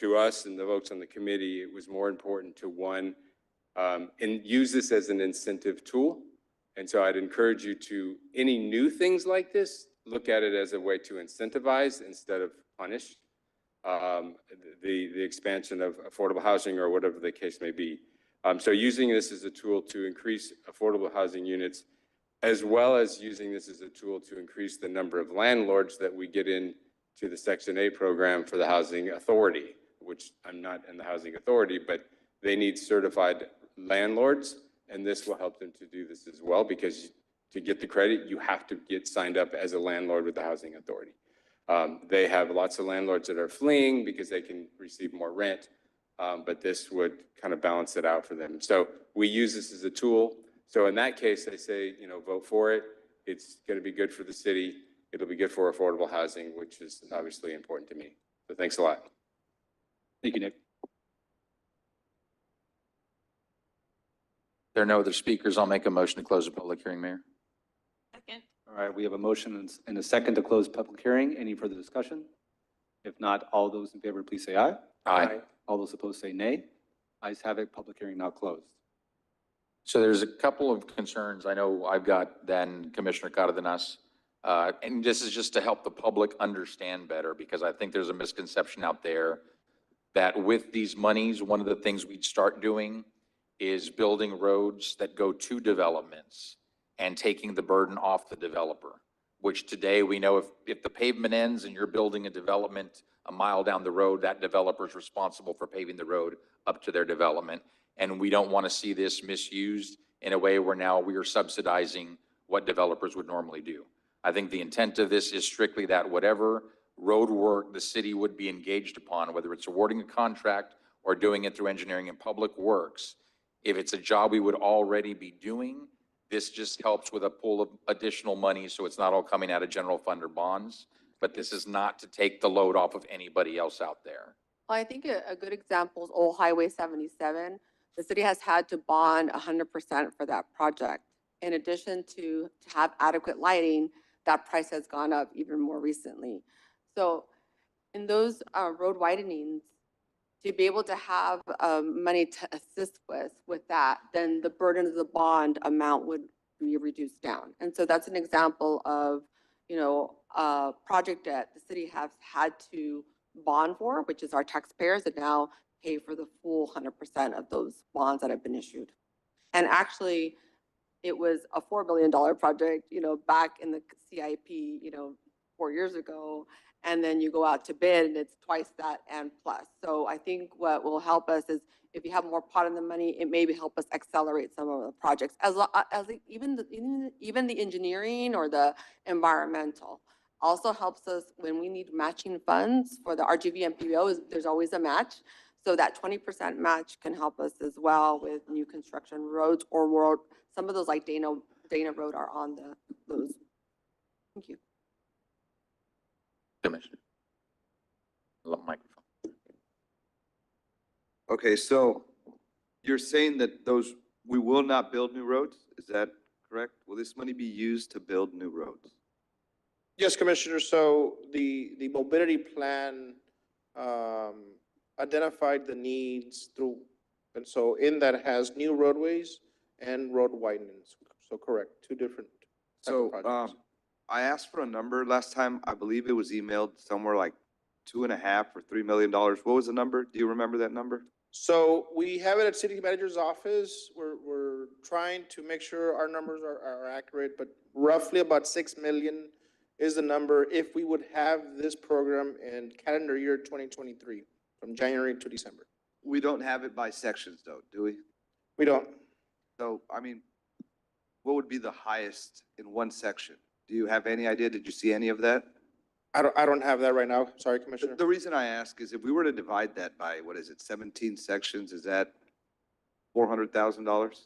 To us and the folks on the committee, it was more important to, one, and use this as an incentive tool. And so I'd encourage you to, any new things like this, look at it as a way to incentivize instead of punish the expansion of affordable housing or whatever the case may be. So using this as a tool to increase affordable housing units, as well as using this as a tool to increase the number of landlords that we get into the Section 8 program for the Housing Authority, which I'm not in the Housing Authority, but they need certified landlords, and this will help them to do this as well, because to get the credit, you have to get signed up as a landlord with the Housing Authority. They have lots of landlords that are fleeing because they can receive more rent, but this would kind of balance it out for them. So we use this as a tool. So in that case, I say, vote for it. It's going to be good for the city. It'll be good for affordable housing, which is obviously important to me. So thanks a lot. Thank you, Nick. There are no other speakers. I'll make a motion to close the public hearing, Mayor. Second. All right, we have a motion and a second to close public hearing. Any further discussion? If not, all those in favor, please say aye. Aye. All those opposed say nay. Ayes have it, public hearing now closed. So there's a couple of concerns I know I've got then Commissioner Cardenas. And this is just to help the public understand better, because I think there's a misconception out there that with these monies, one of the things we'd start doing is building roads that go to developments and taking the burden off the developer, which today we know if the pavement ends and you're building a development a mile down the road, that developer is responsible for paving the road up to their development. And we don't want to see this misused in a way where now we are subsidizing what developers would normally do. I think the intent of this is strictly that whatever road work the city would be engaged upon, whether it's awarding a contract or doing it through engineering and public works, if it's a job we would already be doing, this just helps with a pool of additional money, so it's not all coming out of general fund or bonds. But this is not to take the load off of anybody else out there. Well, I think a good example is Old Highway 77. The city has had to bond 100% for that project. In addition to have adequate lighting, that price has gone up even more recently. So in those road widenings, to be able to have money to assist with that, then the burden of the bond amount would be reduced down. And so that's an example of, a project that the city has had to bond for, which is our taxpayers, and now pay for the full 100% of those bonds that have been issued. And actually, it was a $4 billion project, back in the CIP, 4 years ago. And then you go out to bid and it's twice that and plus. So I think what will help us is if you have more pot in the money, it may help us accelerate some of the projects, as even the engineering or the environmental. Also helps us when we need matching funds for the RGV and PBO, there's always a match. So that 20% match can help us as well with new construction roads or some of those like Dana Road are on those. Thank you. Commissioner. Microphone. Okay, so you're saying that we will not build new roads? Is that correct? Will this money be used to build new roads? Yes, Commissioner. So the mobility plan identified the needs through, and so in that has new roadways and road widenings. So correct, two different type of projects. I asked for a number last time. I believe it was emailed somewhere like $2.5 or $3 million. What was the number? Do you remember that number? So we have it at city manager's office. We're trying to make sure our numbers are accurate, but roughly about 6 million is the number if we would have this program in calendar year 2023, from January to December. We don't have it by sections though, do we? We don't. So, what would be the highest in one section? Do you have any idea? Did you see any of that? I don't have that right now. Sorry, Commissioner. The reason I ask is if we were to divide that by, 17 sections, is that $400,000?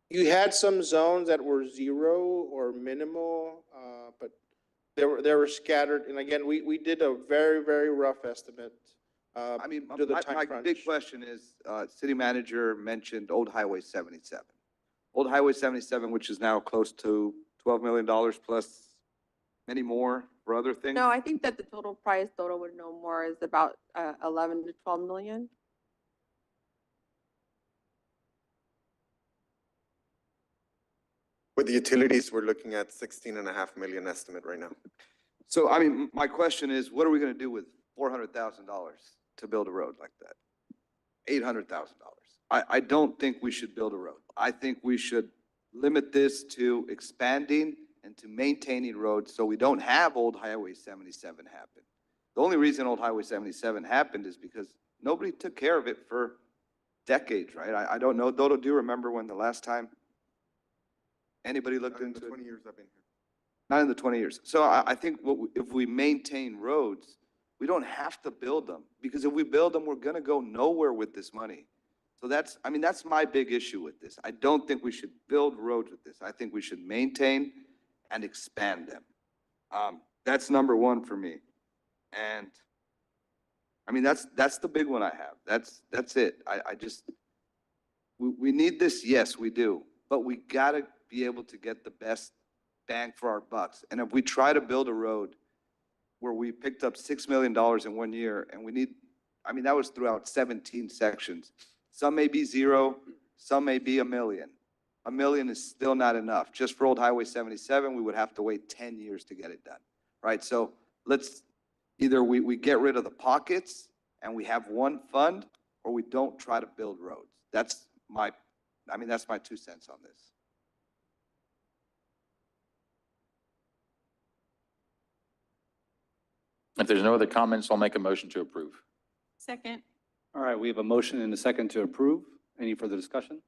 You had some zones that were zero or minimal, but they were scattered. And again, we did a very, very rough estimate. To the time My crunch. big question is, city manager mentioned Old Highway 77. Old Highway 77, which is now close to $12 million plus many more for other things? No, I think that the total price, Dodo would know more, is about 11 to 12 million. With the utilities, we're looking at 16.5 million estimate right now. So, my question is, what are we gonna do with $400,000 to build a road like that? $800,000. I don't think we should build a road. I think we should limit this to expanding and to maintaining roads so we don't have Old Highway 77 happen. The only reason Old Highway 77 happened is because nobody took care of it for decades, right? I don't know. Dodo, do you remember when the last time anybody looked into it? 20 years I've been here. Not in the 20 years. So I think if we maintain roads, we don't have to build them, because if we build them, we're gonna go nowhere with this money. So that's my big issue with this. I don't think we should build roads with this. I think we should maintain and expand them. That's number one for me. And that's the big one I have. That's it. We need this. Yes, we do. But we gotta be able to get the best bang for our bucks. And if we try to build a road where we picked up $6 million in 1 year, and we need, I mean, that was throughout 17 sections. Some may be zero, some may be $1 million. $1 million is still not enough. Just for Old Highway 77, we would have to wait 10 years to get it done, right? So let's, either we get rid of the pockets and we have one fund, or we don't try to build roads. That's my 2 cents on this. If there's no other comments, I'll make a motion to approve. Second. All right, we have a motion and a second to approve. Any further discussion?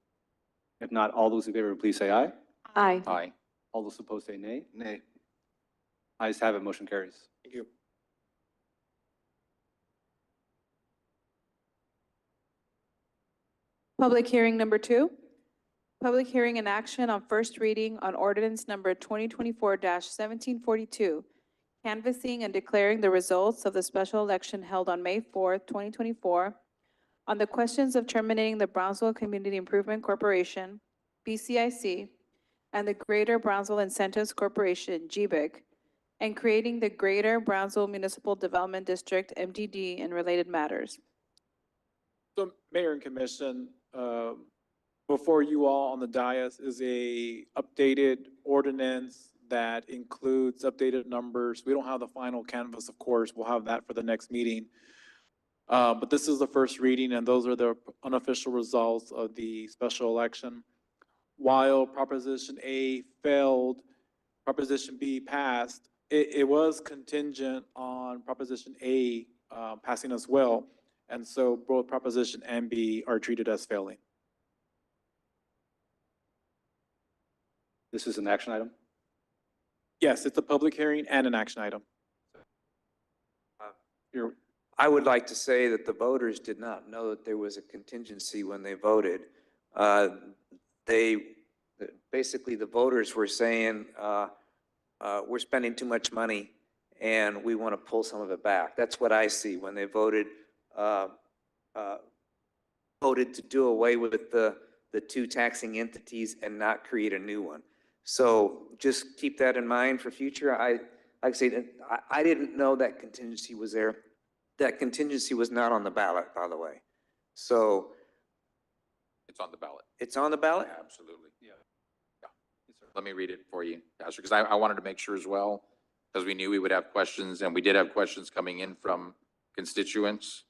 If not, all those in favor, please say aye. Aye. Aye. All those opposed say nay. Nay. Ayes have it, motion carries. Thank you. Public hearing number 2. Public hearing and action on first reading on ordinance number 2024-1742, canvassing and declaring the results of the special election held on May 4th, 2024, on the questions of terminating the Brownsville Community Improvement Corporation, BCIC, and the Greater Brownsville Incentives Corporation, GBIC, and creating the Greater Brownsville Municipal Development District, MDD, and related matters. So Mayor and Commission, before you all on the dais is a updated ordinance that includes updated numbers. We don't have the final canvas, of course. We'll have that for the next meeting. But this is the first reading, and those are the unofficial results of the special election. While Proposition A failed, Proposition B passed, it was contingent on Proposition A passing as well. And so both Proposition and B are treated as failing. This is an action item. Yes, it's a public hearing and an action item. I would like to say that the voters did not know that there was a contingency when they voted. Basically, the voters were saying, we're spending too much money and we want to pull some of it back. That's what I see when they voted to do away with the two taxing entities and not create a new one. So just keep that in mind for future. Like I said, I didn't know that contingency was there. That contingency was not on the ballot, by the way. So It's on the ballot. it's on the ballot? Absolutely. Yeah. Let me read it for you, Pastor, because I wanted to make sure as well, because we knew we would have questions, and we did have questions coming in from constituents.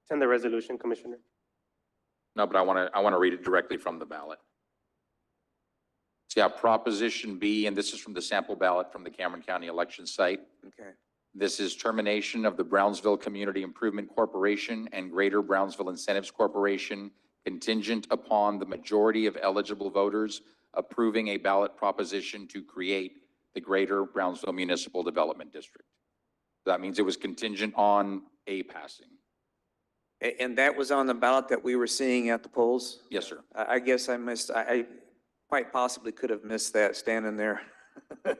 It's in the resolution, Commissioner. No, but I want to read it directly from the ballot. So yeah, Proposition B, and this is from the sample ballot from the Cameron County election site. Okay. This is termination of the Brownsville Community Improvement Corporation and Greater Brownsville Incentives Corporation contingent upon the majority of eligible voters approving a ballot proposition to create the Greater Brownsville Municipal Development District. That means it was contingent on A passing. And that was on the ballot that we were seeing at the polls? Yes, sir. I guess I missed, I quite possibly could have missed that standing there.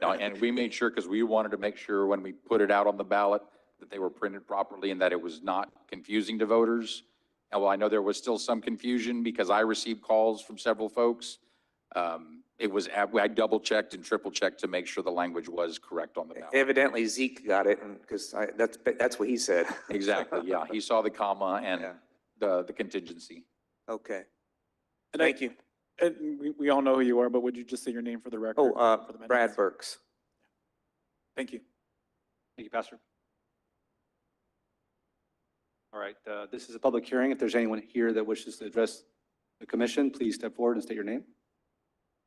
No, and we made sure, because we wanted to make sure when we put it out on the ballot that they were printed properly and that it was not confusing to voters. And while I know there was still some confusion because I received calls from several folks, I double checked and triple checked to make sure the language was correct on the ballot. Evidently Zeke got it, and because that's what he said. Exactly, yeah. He saw the comma and the contingency. Okay. And Thank you. And we all know who you are, but would you just say your name for the record? Oh, for the minutes? Brad Burks. Thank you. Thank you, Pastor. All right, this is a public hearing. If there's anyone here that wishes to address the commission, please step forward and state your name.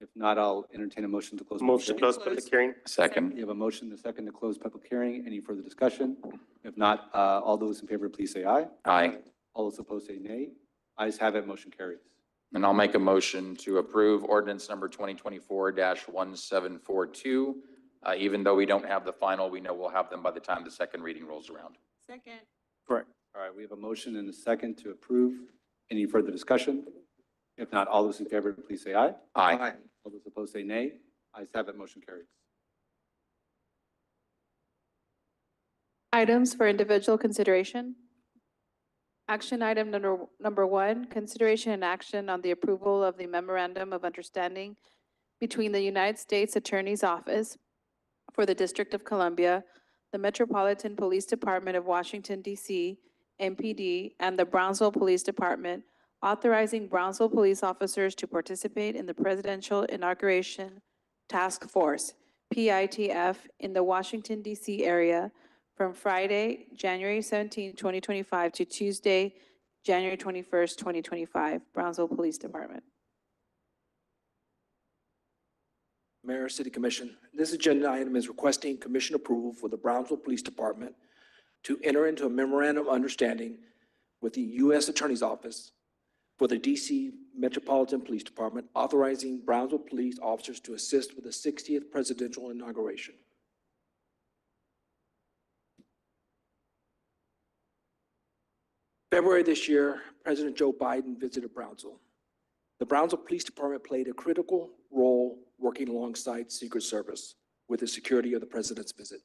If not, I'll entertain a motion to close. public Motion to close public hearing. Second. You have a motion, and a second to close public hearing. Any further discussion? If not, all those in favor, please say aye. Aye. All those opposed say nay. Ayes have it, motion carries. And I'll make a motion to approve ordinance number 2024-1742. Even though we don't have the final, we know we'll have them by the time the second reading rolls around. Second. Correct. All right, we have a motion and a second to approve. Any further discussion? If not, all those in favor, please say aye. Aye. All those opposed say nay. Ayes have it, motion carries. Items for individual consideration. Action item number 1, consideration and action on the approval of the memorandum of understanding between the United States Attorney's Office, for the District of Columbia, the Metropolitan Police Department of Washington, D.C., MPD, and the Brownsville Police Department, authorizing Brownsville police officers to participate in the Presidential Inauguration Task Force, PITF, in the Washington, D.C. area from Friday, January 17, 2025 to Tuesday, January 21st, 2025, Brownsville Police Department. Mayor, City Commission, this agenda item is requesting commission approval for the Brownsville Police Department to enter into a memorandum of understanding with the U.S. Attorney's Office for the D.C. Metropolitan Police Department, authorizing Brownsville police officers to assist with the 60th presidential inauguration. February this year, President Joe Biden visited Brownsville. The Brownsville Police Department played a critical role working alongside Secret Service with the security of the president's visit.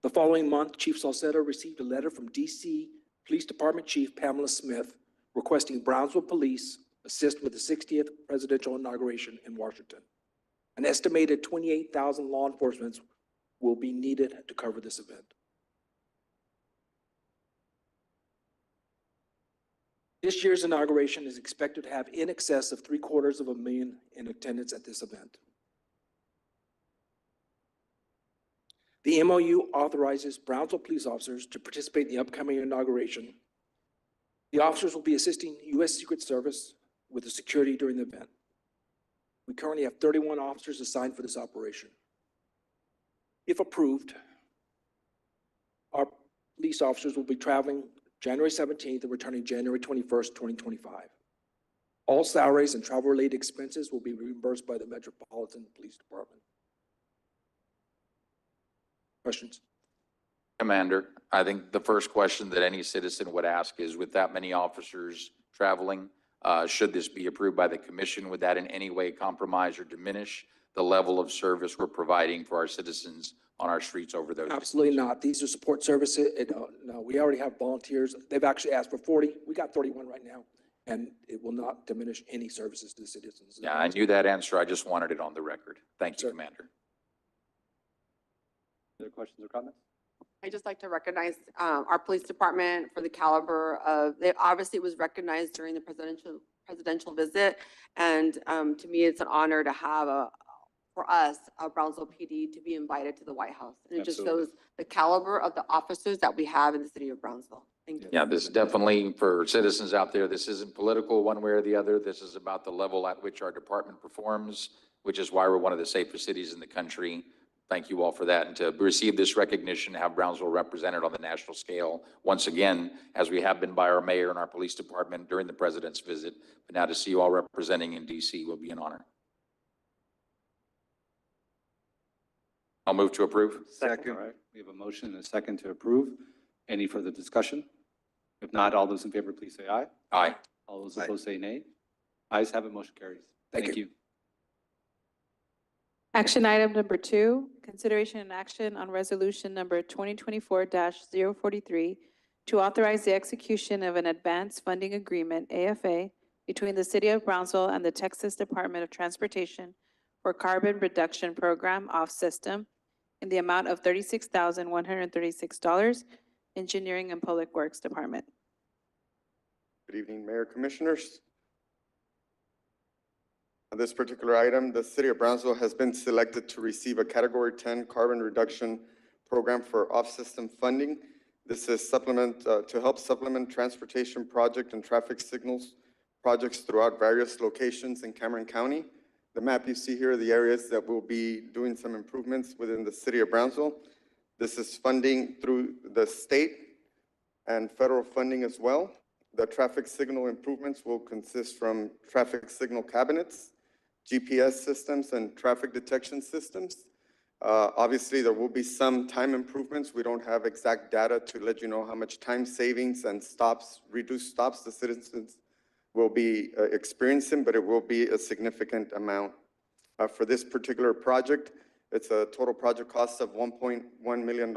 The following month, Chief Salcedo received a letter from D.C. Police Department Chief Pamela Smith requesting Brownsville Police assist with the 60th presidential inauguration in Washington. An estimated 28,000 law enforcement will be needed to cover this event. This year's inauguration is expected to have in excess of 750,000 in attendance at this event. The MOU authorizes Brownsville police officers to participate in the upcoming inauguration. The officers will be assisting U.S. Secret Service with the security during the event. We currently have 31 officers assigned for this operation. If approved, our police officers will be traveling January 17th and returning January 21st, 2025. All salaries and travel-related expenses will be reimbursed by the Metropolitan Police Department. Questions? Commander, I think the first question that any citizen would ask is, with that many officers traveling, should this be approved by the commission? Would that in any way compromise or diminish the level of service we're providing for our citizens on our streets over those days? Absolutely not. These are support services. No, we already have volunteers. They've actually asked for 40. We got 31 right now, and it will not diminish any services to the citizens. Yeah, I knew that answer. I just wanted it on the record. Thank you, Commander. Other questions or comments? I'd just like to recognize our police department for the caliber of, they obviously was recognized during the presidential visit. And to me, it's an honor to have for us, Brownsville PD, to be invited to the White House. And it just shows the caliber of the officers that we have in the city of Brownsville. Thank you. Yeah, this is definitely, for citizens out there, this isn't political one way or the other. This is about the level at which our department performs, which is why we're one of the safest cities in the country. Thank you all for that. And to receive this recognition, have Brownsville represented on the national scale, once again, as we have been by our mayor and our police department during the president's visit, but now to see you all representing in DC will be an honor. I'll move to approve. Second. All right, we have a motion and a second to approve. Any further discussion? If not, all those in favor, please say aye. Aye. All those opposed say nay. Ayes have it, motion carries. Thank you. Action item number 2, consideration and action on resolution number 2024-043 to authorize the execution of an advanced funding agreement, AFA, between the City of Brownsville and the Texas Department of Transportation for Carbon Reduction Program off-system in the amount of $36,136, Engineering and Public Works Department. Good evening, Mayor, Commissioners. On this particular item, the City of Brownsville has been selected to receive a Category 10 carbon reduction program for off-system funding. This is to help supplement transportation project and traffic signals projects throughout various locations in Cameron County. The map you see here are the areas that will be doing some improvements within the City of Brownsville. This is funding through the state and federal funding as well. The traffic signal improvements will consist from traffic signal cabinets, GPS systems, and traffic detection systems. Obviously, there will be some time improvements. We don't have exact data to let you know how much time savings and reduced stops the citizens will be experiencing, but it will be a significant amount. For this particular project, it's a total project cost of $1.1 million.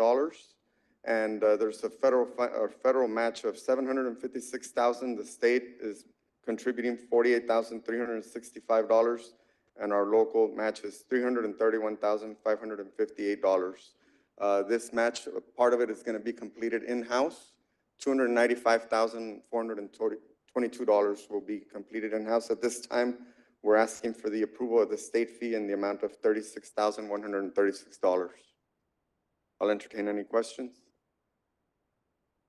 And there's a federal match of $756,000. The state is contributing $48,365, and our local match is $331,558. This match, part of it is going to be completed in-house. $295,422 will be completed in-house. At this time, we're asking for the approval of the state fee in the amount of $36,136. I'll entertain any questions.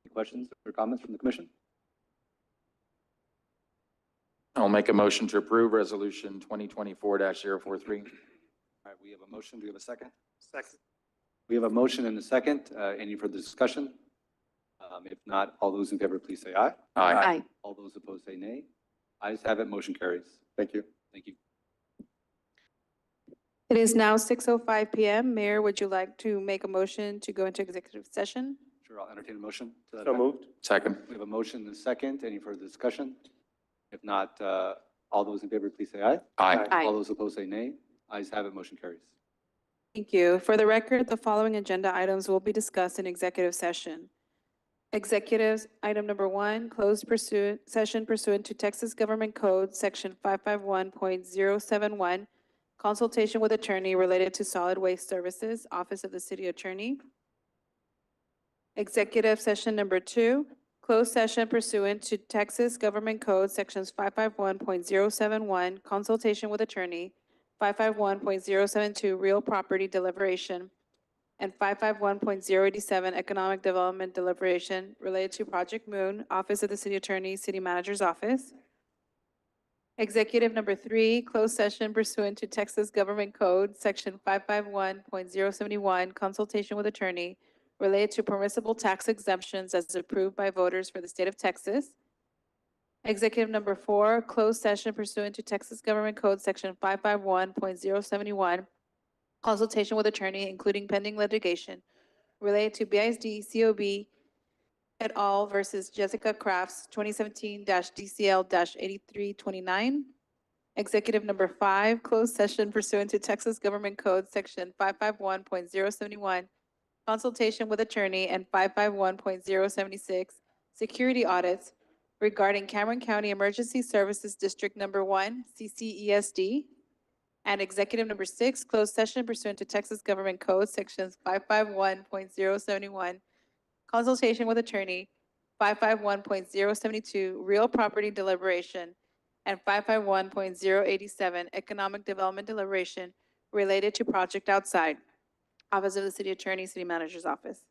Any questions or comments from the commission? I'll make a motion to approve Resolution 2024-043. All right, we have a motion. Do we have a second? Second. We have a motion and a second. Any further discussion? If not, all those in favor, please say aye. Aye. All those opposed say nay. Ayes have it, motion carries. Thank you. Thank you. It is now 6:05 PM. Mayor, would you like to make a motion to go into executive session? Sure, I'll entertain a motion. to that So effect. moved. Second. We have a motion and a second. Any further discussion? If not, all those in favor, please say aye. Aye. All those opposed say nay. Ayes have it, motion carries. Thank you. For the record, the following agenda items will be discussed in executive session. Executives, item number 1, closed session pursuant to Texas Government Code, Section 551.071, consultation with attorney related to solid waste services, Office of the City Attorney. Executive session number 2, closed session pursuant to Texas Government Code, Sections 551.071, consultation with attorney, 551.072, real property deliberation, and 551.087, economic development deliberation related to Project Moon, Office of the City Attorney, City Manager's Office. Executive number 3, closed session pursuant to Texas Government Code, Section 551.071, consultation with attorney related to permissible tax exemptions as approved by voters for the state of Texas. Executive number 4, closed session pursuant to Texas Government Code, Section 551.071, consultation with attorney, including pending litigation related to BISD COB et al. Versus Jessica Crafts, 2017-DCL-8329. Executive number 5, closed session pursuant to Texas Government Code, Section 551.071, consultation with attorney, and 551.076, security audits regarding Cameron County Emergency Services District Number 1, CCESD. And executive number 6, closed session pursuant to Texas Government Code, Sections 551.071, consultation with attorney, 551.072, real property deliberation, and 551.087, economic development deliberation related to Project Outside, Office of the City Attorney, City Manager's Office.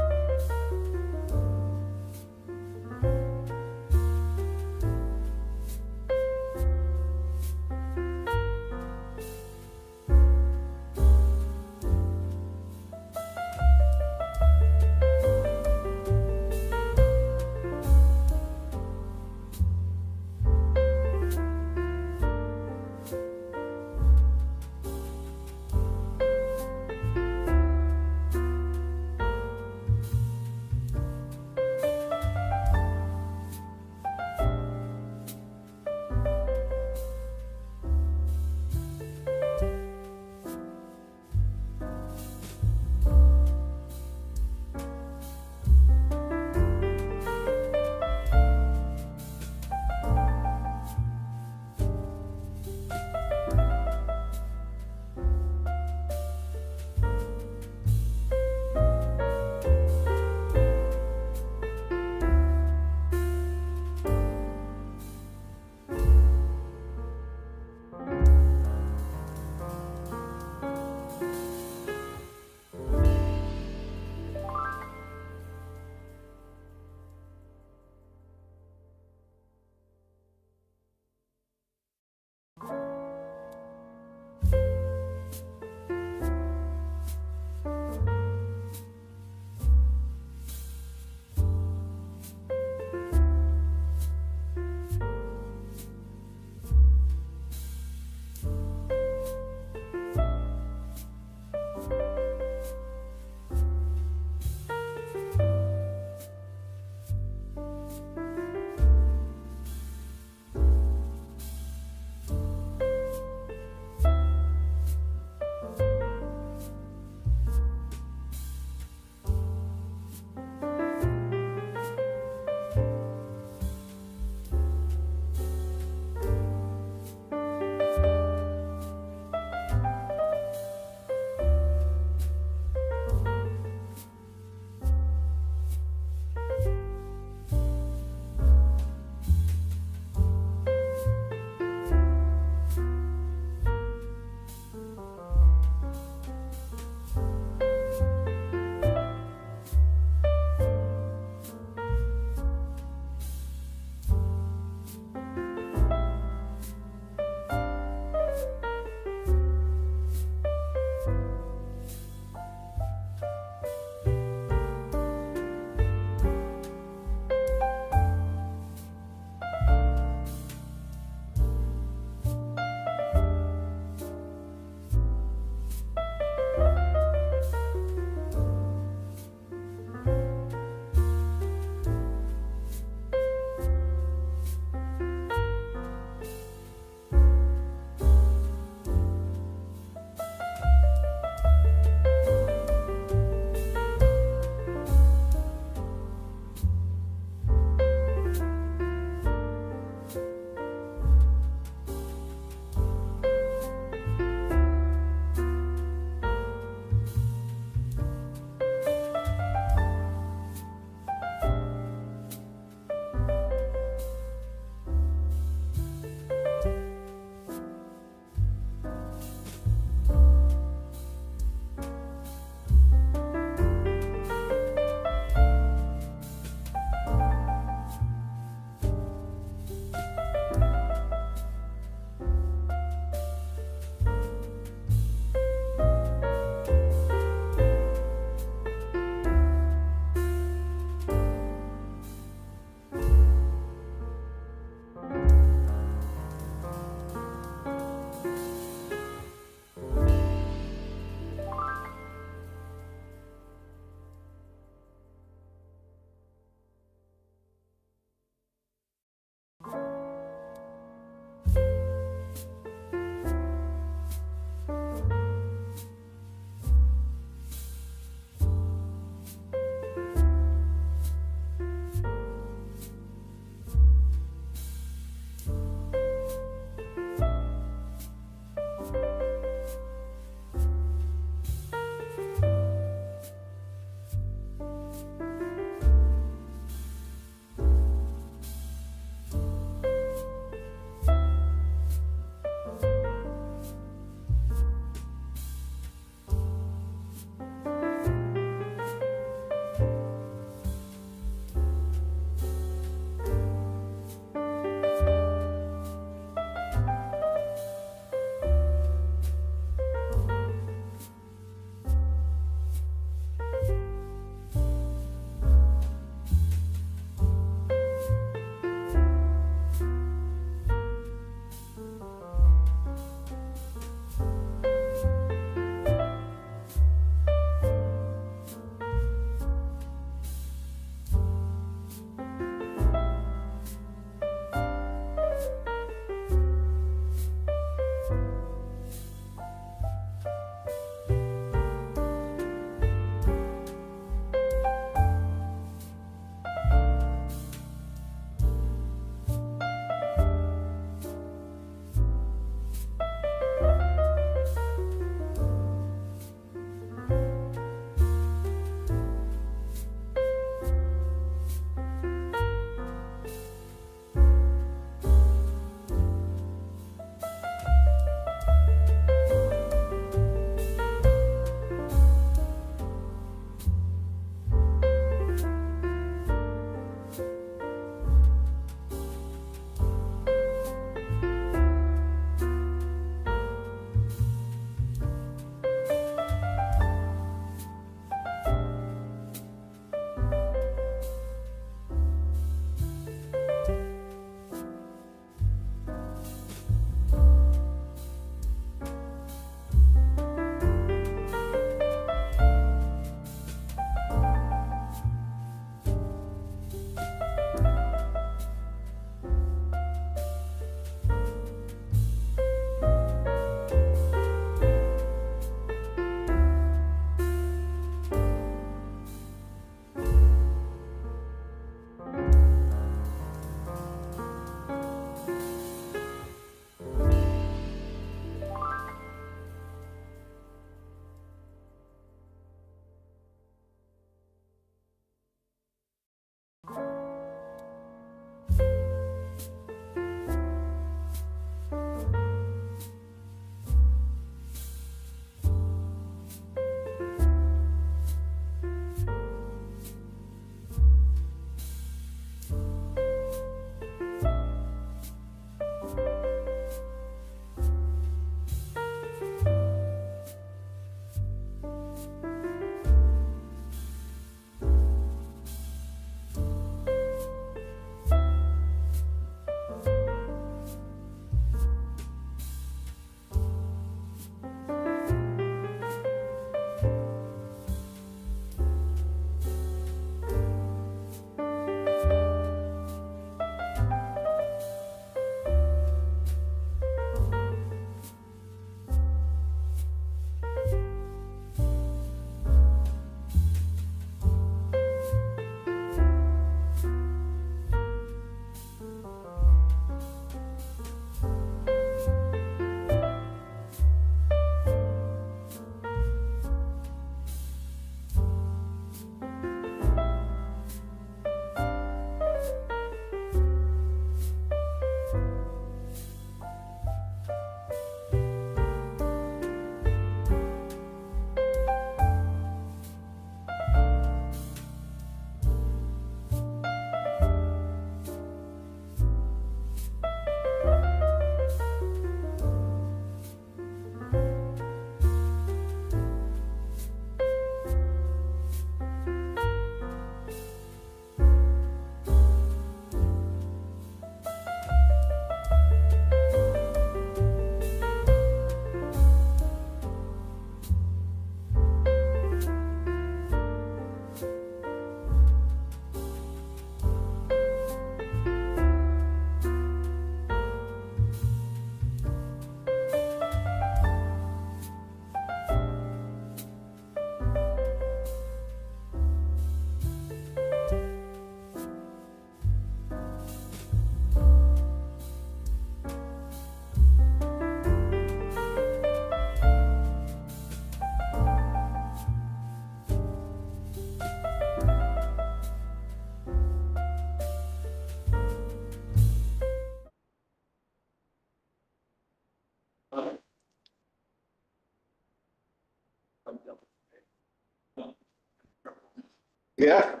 Yeah.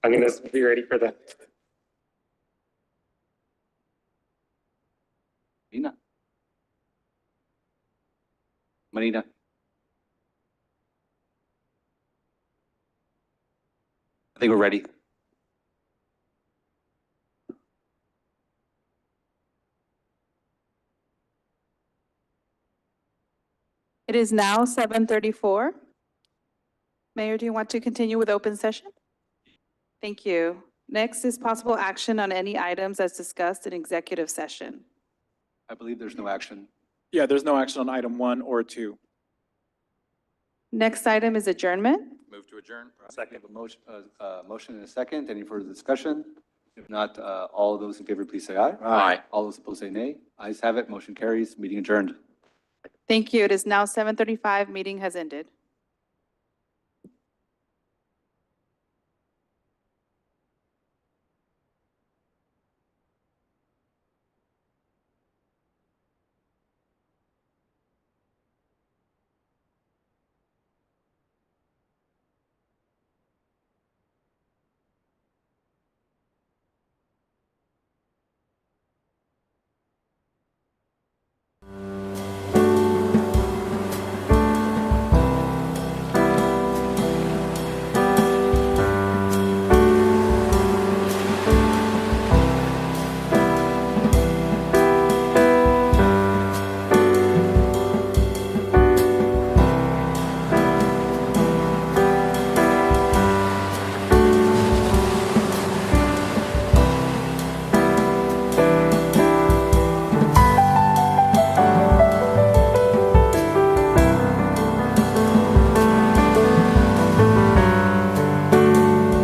I'm gonna be ready for that. Marina. I think we're ready. It is now 7:34. Mayor, do you want to continue with open session? Thank you. Next is possible action on any items as discussed in executive session. I believe there's no action. Yeah, there's no action on item 1 or 2. Next item is adjournment. Move to adjourn. Second. A motion and a second. Any further discussion? If not, all those in favor, please say aye. Aye. All those opposed say nay. Ayes have it. Motion carries. Meeting adjourned. Thank you. It is now 7:35. Meeting has ended.